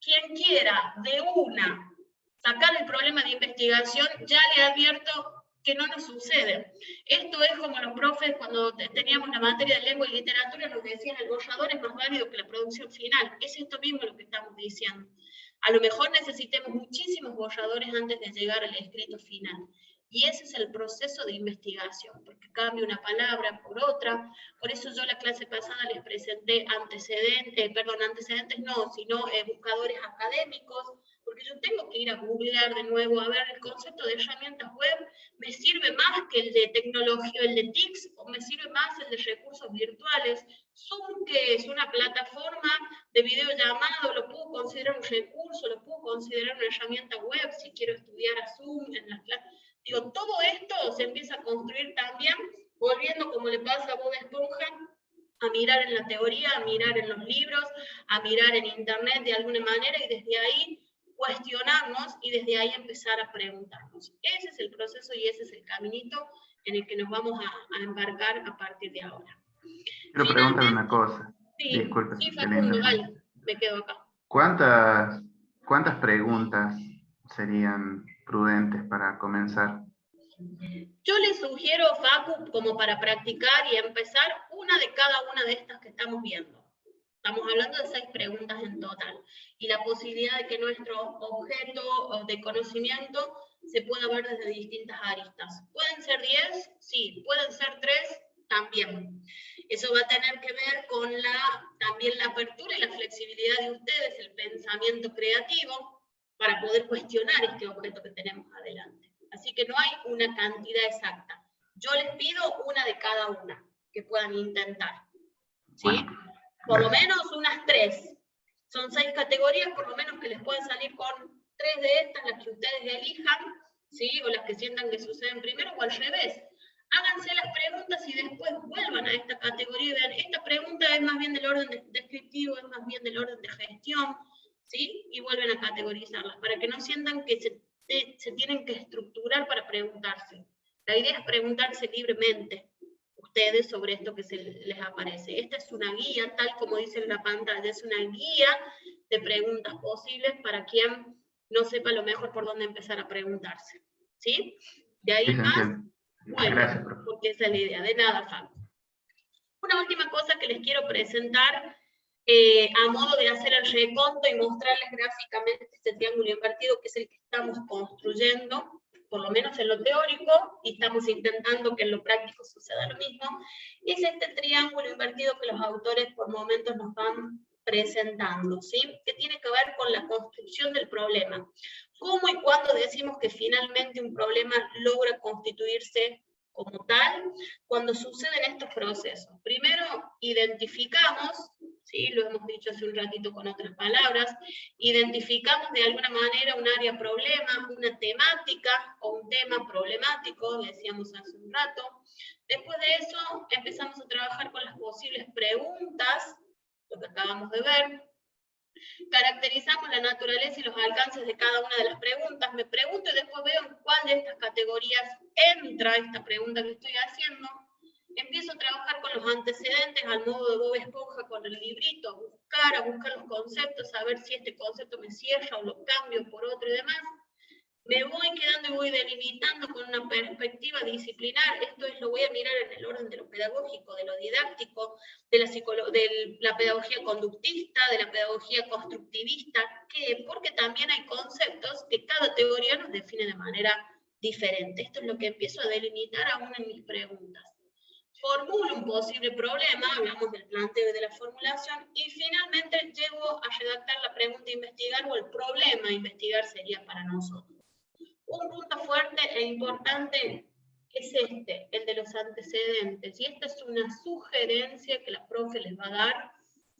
Quien quiera de una sacar el problema de investigación, ya le advierto que no nos sucede. Esto es como los profes cuando teníamos la materia de lengua y literatura nos decían el borrador es más válido que la producción final. Es esto mismo lo que estamos diciendo. A lo mejor necesitemos muchísimos borradores antes de llegar al escrito final. Y ese es el proceso de investigación, porque cambia una palabra por otra. Por eso yo la clase pasada les presenté antecedentes no, sino buscadores académicos, porque yo tengo que ir a googlear de nuevo, a ver el concepto de herramientas web, ¿me sirve más que el de tecnología, el de TICS, o me sirve más el de recursos virtuales? Zoom, que es una plataforma de videollamado, lo puedo considerar un recurso, lo puedo considerar una herramienta web si quiero estudiar a Zoom en las clases. Digo, todo esto se empieza a construir también, volviendo como le pasa a Bob Esponja, a mirar en la teoría, a mirar en los libros, a mirar en internet de alguna manera y desde ahí cuestionarnos y desde ahí empezar a preguntarnos. Ese es el proceso y ese es el caminito en el que nos vamos a embarcar a partir de ahora. Quiero preguntarle una cosa. Sí, Disculpe, sí, Facundo, dale, me quedo acá. ¿Cuántas preguntas serían prudentes para comenzar? Yo les sugiero, Facu, como para practicar y empezar, una de cada una de estas que estamos viendo. Estamos hablando de 6 preguntas en total. Y la posibilidad de que nuestro objeto de conocimiento se pueda ver desde distintas aristas. ¿Pueden ser 10? Sí. ¿Pueden ser 3? También. Eso va a tener que ver con también la apertura y la flexibilidad de ustedes, el pensamiento creativo, para poder cuestionar este objeto que tenemos adelante. Así que no hay una cantidad exacta. Yo les pido una de cada una que puedan intentar. ¿Sí? Por lo menos unas 3. Son 6 categorías, por lo menos que les puedan salir con 3 de estas, las que ustedes elijan, ¿sí? O las que sientan que suceden primero, o al revés. Háganse las preguntas y después vuelvan a esta categoría y vean, esta pregunta es más bien del orden descriptivo, es más bien del orden de gestión, ¿sí? Y vuelven a categorizarlas, para que no sientan que se tienen que estructurar para preguntarse. La idea es preguntarse libremente ustedes sobre esto que se les aparece. Esta es una guía, tal como dice en la pantalla, es una guía de preguntas posibles para quien no sepa lo mejor por dónde empezar a preguntarse. ¿Sí? De ahí más, bueno, porque esa es la idea. De nada, Facu. Una última cosa que les quiero presentar a modo de hacer el reconto y mostrarles gráficamente este triángulo invertido, que es el que estamos construyendo, por lo menos en lo teórico, y estamos intentando que en lo práctico suceda lo mismo, es este triángulo invertido que los autores por momentos nos van presentando, ¿sí? Que tiene que ver con la construcción del problema. ¿Cómo y cuándo decimos que finalmente un problema logra constituirse como tal? Cuando suceden estos procesos. Primero, identificamos, ¿sí? Lo hemos dicho hace un ratito con otras palabras, identificamos de alguna manera un área problema, una temática o un tema problemático, decíamos hace un rato. Después de eso, empezamos a trabajar con las posibles preguntas, lo que acabamos de ver. Caracterizamos la naturaleza y los alcances de cada una de las preguntas. Me pregunto y después veo en cuál de estas categorías entra esta pregunta que estoy haciendo. Empiezo a trabajar con los antecedentes al modo de Bob Esponja con el librito, a buscar los conceptos, a ver si este concepto me cierra o lo cambio por otro y demás. Me voy quedando y voy delimitando con una perspectiva disciplinar. Esto es, lo voy a mirar en el orden de lo pedagógico, de lo didáctico, de la pedagogía conductista, de la pedagogía constructivista, porque también hay conceptos que cada teoría nos define de manera diferente. Esto es lo que empiezo a delimitar aún en mis preguntas. Formulo un posible problema, hablamos del planteo y de la formulación, y finalmente llego a redactar la pregunta a investigar o el problema a investigar sería para nosotros. Un punto fuerte e importante es este, el de los antecedentes, y esta es una sugerencia que la profe les va a dar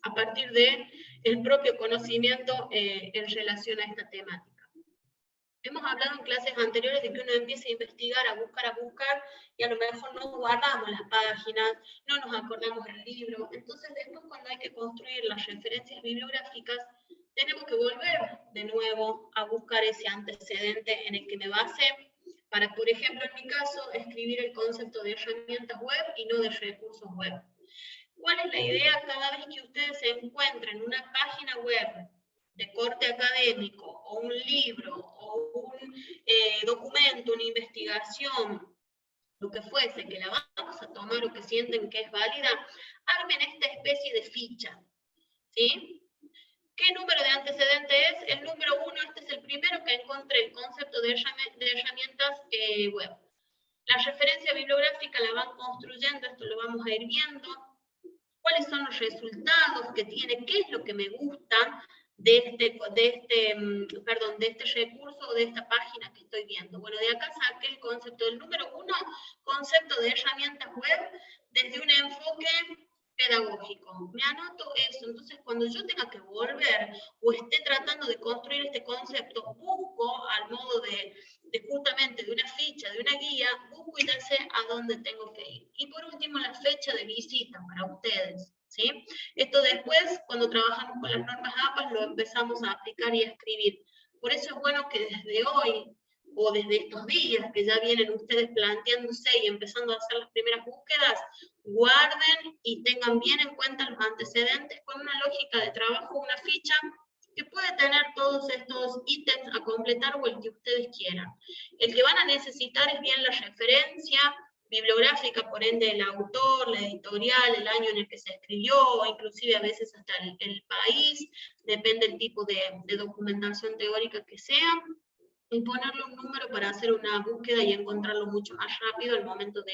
a partir del propio conocimiento en relación a esta temática. Hemos hablado en clases anteriores de que uno empieza a investigar, a buscar, y a lo mejor no guardamos las páginas, no nos acordamos del libro. Entonces después cuando hay que construir las referencias bibliográficas, tenemos que volver de nuevo a buscar ese antecedente en el que me base para, por ejemplo, en mi caso, escribir el concepto de herramientas web y no de recursos web. ¿Cuál es la idea? Cada vez que ustedes se encuentren una página web de corte académico, o un libro, o un documento, una investigación, lo que fuese, que la vamos a tomar o que sienten que es válida, armen esta especie de ficha, ¿sí? ¿Qué número de antecedente es? El número 1, este es el primero que encontré, el concepto de herramientas web. La referencia bibliográfica la van construyendo, esto lo vamos a ir viendo. ¿Cuáles son los resultados que tiene? ¿Qué es lo que me gusta de este recurso o de esta página que estoy viendo? Bueno, de acá saqué el concepto del número 1, concepto de herramientas web, desde un enfoque pedagógico. Me anoto eso, entonces cuando yo tenga que volver o esté tratando de construir este concepto, busco al modo de justamente de una ficha, de una guía, busco y ya sé a dónde tengo que ir. Y por último, la fecha de visita para ustedes, ¿sí? Esto después, cuando trabajamos con las normas APA, lo empezamos a aplicar y a escribir. Por eso es bueno que desde hoy, o desde estos días que ya vienen ustedes planteándose y empezando a hacer las primeras búsquedas, guarden y tengan bien en cuenta los antecedentes con una lógica de trabajo, una ficha que puede tener todos estos ítems a completar o el que ustedes quieran. El que van a necesitar es bien la referencia bibliográfica, por ende el autor, la editorial, el año en el que se escribió, o inclusive a veces hasta el país, depende del tipo de documentación teórica que sea, y ponerle un número para hacer una búsqueda y encontrarlo mucho más rápido al momento de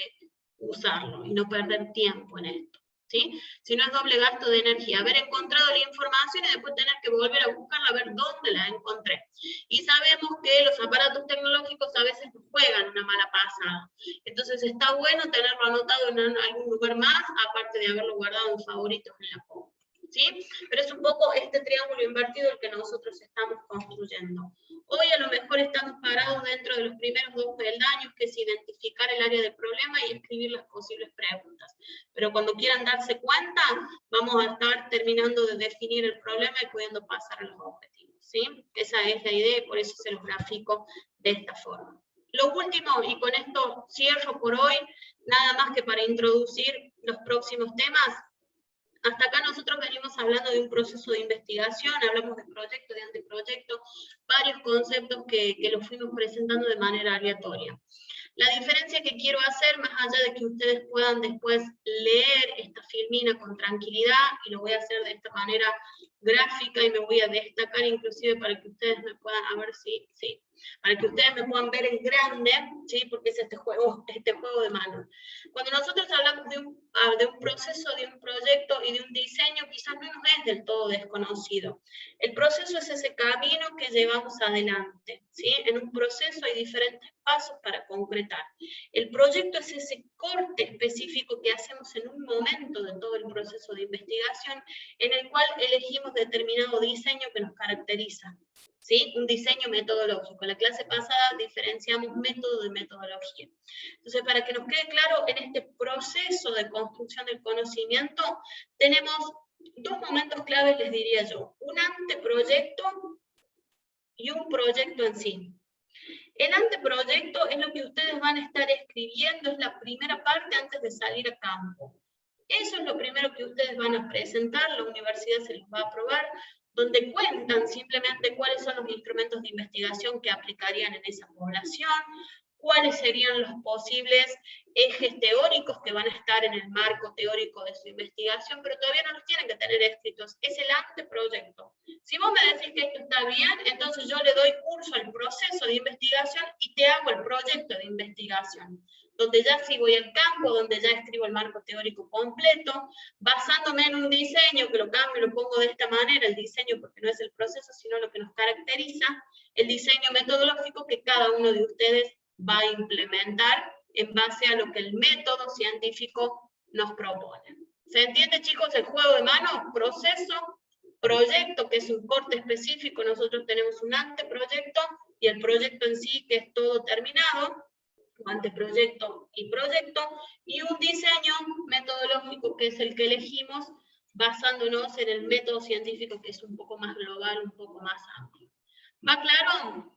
usarlo y no perder tiempo en esto, ¿sí? Si no es doble gasto de energía, haber encontrado la información y después tener que volver a buscarla, a ver dónde la encontré. Y sabemos que los aparatos tecnológicos a veces nos juegan una mala pasada. Entonces está bueno tenerlo anotado en algún lugar más, aparte de haberlo guardado en favoritos en la compu, ¿sí? Pero es un poco este triángulo invertido el que nosotros estamos construyendo. Hoy a lo mejor estamos parados dentro de los primeros 2 peldaños, que es identificar el área del problema y escribir las posibles preguntas. Pero cuando quieran darse cuenta, vamos a estar terminando de definir el problema y pudiendo pasar a los objetivos, ¿sí? Esa es la idea y por eso se los grafico de esta forma. Lo último, y con esto cierro por hoy, nada más que para introducir los próximos temas. Hasta acá nosotros venimos hablando de un proceso de investigación, hablamos de proyecto, de anteproyecto, varios conceptos que los fuimos presentando de manera aleatoria. La diferencia que quiero hacer, más allá de que ustedes puedan después leer esta filmina con tranquilidad, y lo voy a hacer de esta manera gráfica y me voy a destacar inclusive para que ustedes me puedan, a ver si, sí, para que ustedes me puedan ver en grande, ¿sí? Porque es este juego de manos. Cuando nosotros hablamos de un proceso, de un proyecto y de un diseño, quizás no nos es del todo desconocido. El proceso es ese camino que llevamos adelante, ¿sí? En un proceso hay diferentes pasos para concretar. El proyecto es ese corte específico que hacemos en un momento de todo el proceso de investigación, en el cual elegimos determinado diseño que nos caracteriza, ¿sí? Un diseño metodológico. En la clase pasada diferenciamos método de metodología. Entonces, para que nos quede claro, en este proceso de construcción del conocimiento, tenemos 2 momentos claves, les diría yo. Un anteproyecto y un proyecto en sí. El anteproyecto es lo que ustedes van a estar escribiendo, es la primera parte antes de salir a campo. Eso es lo primero que ustedes van a presentar, la universidad se los va a aprobar, donde cuentan simplemente cuáles son los instrumentos de investigación que aplicarían en esa población, cuáles serían los posibles ejes teóricos que van a estar en el marco teórico de su investigación, pero todavía no los tienen que tener escritos, es el anteproyecto. Si vos me decís que esto está bien, entonces yo le doy curso al proceso de investigación y te hago el proyecto de investigación, donde ya sí voy al campo, donde ya escribo el marco teórico completo, basándome en un diseño, que lo cambio, lo pongo de esta manera, el diseño porque no es el proceso, sino lo que nos caracteriza, el diseño metodológico que cada uno de ustedes va a implementar en base a lo que el método científico nos propone. ¿Se entiende, chicos, el juego de manos? Proceso, proyecto, que es un corte específico, nosotros tenemos un anteproyecto, y el proyecto en sí, que es todo terminado, anteproyecto y proyecto, y un diseño metodológico, que es el que elegimos, basándonos en el método científico, que es un poco más global, un poco más amplio. ¿Va claro?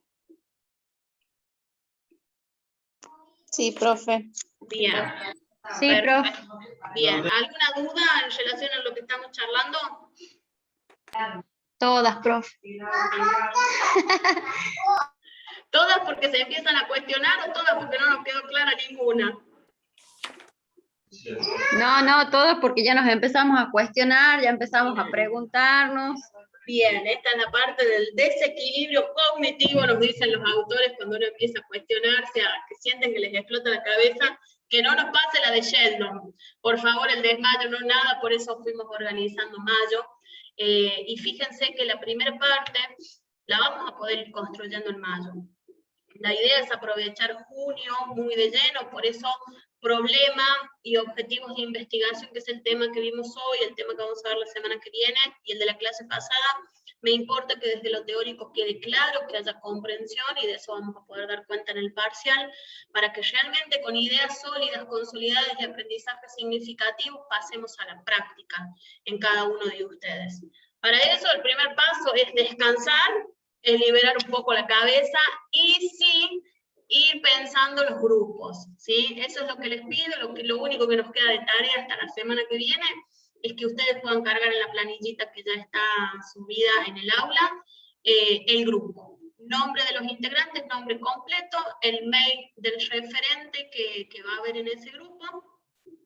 Sí, profe. Bien. Sí, profe. Bien. ¿Alguna duda en relación a lo que estamos charlando? Todas, profe. ¿Todas porque se empiezan a cuestionar o todas porque no nos quedó clara ninguna? No, todas porque ya nos empezamos a cuestionar, ya empezamos a preguntarnos. Bien, esta es la parte del desequilibrio cognitivo, nos dicen los autores cuando uno empieza a cuestionarse, a que sienten que les explota la cabeza, que no nos pase la de Sheldon. Por favor, el desmayo no nada, por eso fuimos organizando mayo. Y fíjense que la primera parte la vamos a poder ir construyendo en mayo. La idea es aprovechar junio muy de lleno, por eso problema y objetivos de investigación, que es el tema que vimos hoy, el tema que vamos a ver la semana que viene, y el de la clase pasada, me importa que desde lo teórico quede claro, que haya comprensión, y de eso vamos a poder dar cuenta en el parcial, para que realmente con ideas sólidas, consolidadas y aprendizajes significativos, pasemos a la práctica en cada uno de ustedes. Para eso, el primer paso es descansar, es liberar un poco la cabeza, y sí, ir pensando los grupos, ¿sí? Eso es lo que les pido, lo único que nos queda de tarea hasta la semana que viene, es que ustedes puedan cargar en la planillita que ya está subida en el aula, el grupo. Nombre de los integrantes, nombre completo, el mail del referente que va a haber en ese grupo,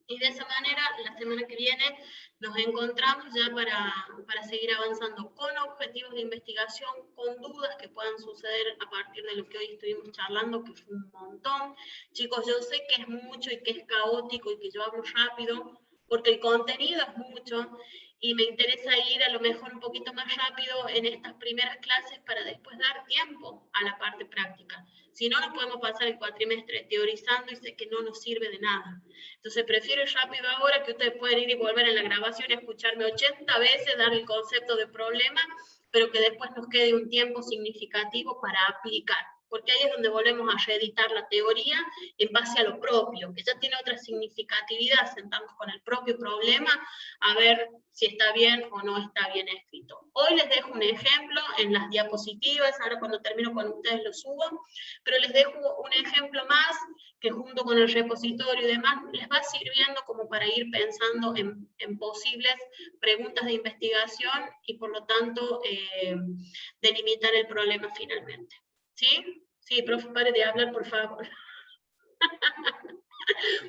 y de esa manera, la semana que viene, nos encontramos ya para seguir avanzando con objetivos de investigación, con dudas que puedan suceder a partir de lo que hoy estuvimos charlando, que fue un montón. Chicos, yo sé que es mucho y que es caótico y que yo hablo rápido, porque el contenido es mucho, y me interesa ir a lo mejor un poquito más rápido en estas primeras clases para después dar tiempo a la parte práctica. Si no, nos podemos pasar el cuatrimestre teorizando y sé que no nos sirve de nada. Entonces prefiero ir rápido ahora, que ustedes pueden ir y volver en la grabación y escucharme 80 veces, dar el concepto de problema, pero que después nos quede un tiempo significativo para aplicar. Porque ahí es donde volvemos a reeditar la teoría en base a lo propio, que ya tiene otra significatividad, sentarnos con el propio problema, a ver si está bien o no está bien escrito. Hoy les dejo un ejemplo en las diapositivas, ahora cuando termino con ustedes lo subo, pero les dejo un ejemplo más, que junto con el repositorio y demás, les va sirviendo como para ir pensando en posibles preguntas de investigación, y por lo tanto, delimitar el problema finalmente. ¿Sí? Sí, profe, pare de hablar, por favor.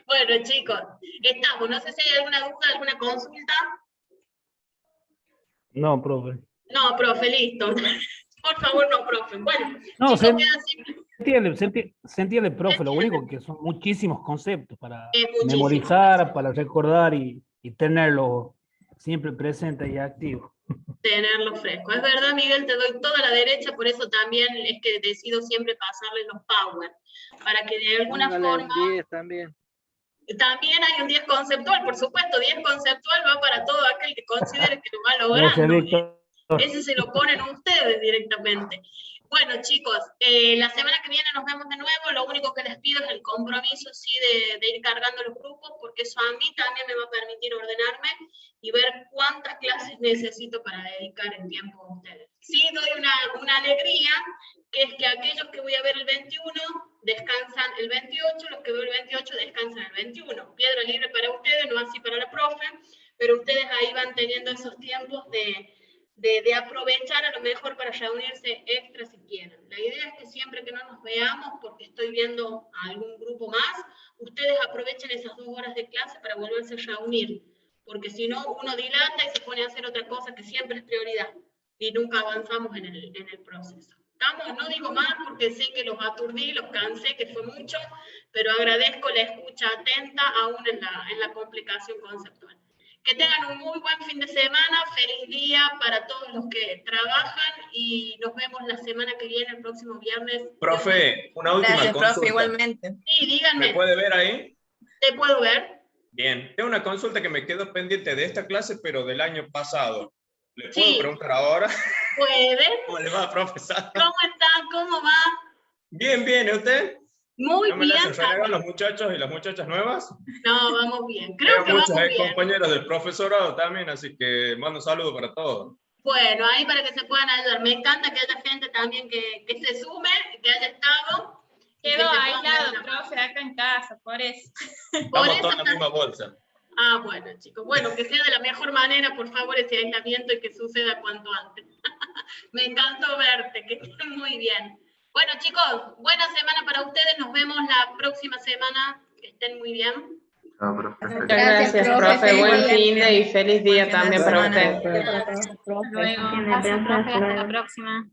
Bueno, chicos, estamos. No sé si hay alguna duda, alguna consulta. No, profe. No, profe, listo. Por favor, no, profe. Bueno, no, chicos, se entiende, profe. Lo único que son muchísimos conceptos para conceptos. memorizar, para recordar y tenerlo siempre presente y activo. Tenerlo fresco. Es verdad, Miguel, te doy toda la derecha, por eso también es que decido siempre pasarles los power, para que de alguna forma... 10 también. También hay un 10 conceptual, por supuesto, 10 conceptual va para todo aquel que considere que lo va logrando. Ese se lo ponen ustedes directamente. Bueno, chicos, la semana que viene nos vemos de nuevo. Lo único que les pido es el compromiso, sí, de ir cargando los grupos, porque eso a mí también me va a permitir ordenarme y ver cuántas clases necesito para dedicar el tiempo a ustedes. Sí doy una alegría, que es que aquellos que voy a ver el 21 descansan el 28, los que veo el 28 descansan el 21. Piedra libre para ustedes, no así para la profe, pero ustedes ahí van teniendo esos tiempos de aprovechar a lo mejor para reunirse extra si quieren. La idea es que siempre que no nos veamos, porque estoy viendo a algún grupo más, ustedes aprovechen esas 2 horas de clase para volverse a reunir, porque si no uno dilata y se pone a hacer otra cosa que siempre es prioridad, y nunca avanzamos en el proceso. ¿Estamos? No digo más porque sé que los aturdí, los cansé, que fue mucho, pero agradezco la escucha atenta aún en la complicación conceptual. Que tengan un muy buen fin de semana, feliz día para todos los que trabajan, y nos vemos la semana que viene, el próximo viernes. Profe, una última consulta. Profe, igualmente. Sí, díganme. ¿Me puede ver ahí? ¿Te puedo ver? Bien, tengo una consulta que me quedó pendiente de esta clase, pero del año pasado. ¿Le puedo preguntar ahora? ¿Puede? ¿Cómo le va, profesor? ¿Cómo está? ¿Cómo va? Bien, bien, ¿y usted? Muy ¿No me bien. le hacen renegar los muchachos y las muchachas nuevas? No, vamos bien. Creo que muchos vamos bien. compañeros del profesorado también, así que mando un saludo para todos. Bueno, ahí para que se puedan ayudar. Me encanta que haya gente también que se sume, que haya estado. Quedó aislado, profe, acá en casa, por eso. Estamos todos en la misma bolsa. Ah, bueno, chicos. Bueno, que sea de la mejor manera, por favor, ese aislamiento, y que suceda cuanto antes. Me encantó verte, que estén muy bien. Bueno, chicos, buena semana para ustedes. Nos vemos la próxima semana. Que estén muy bien. Muchas gracias, profe. Buen fin de y feliz día también para ustedes. Hasta luego. Gracias, profe. Hasta la próxima.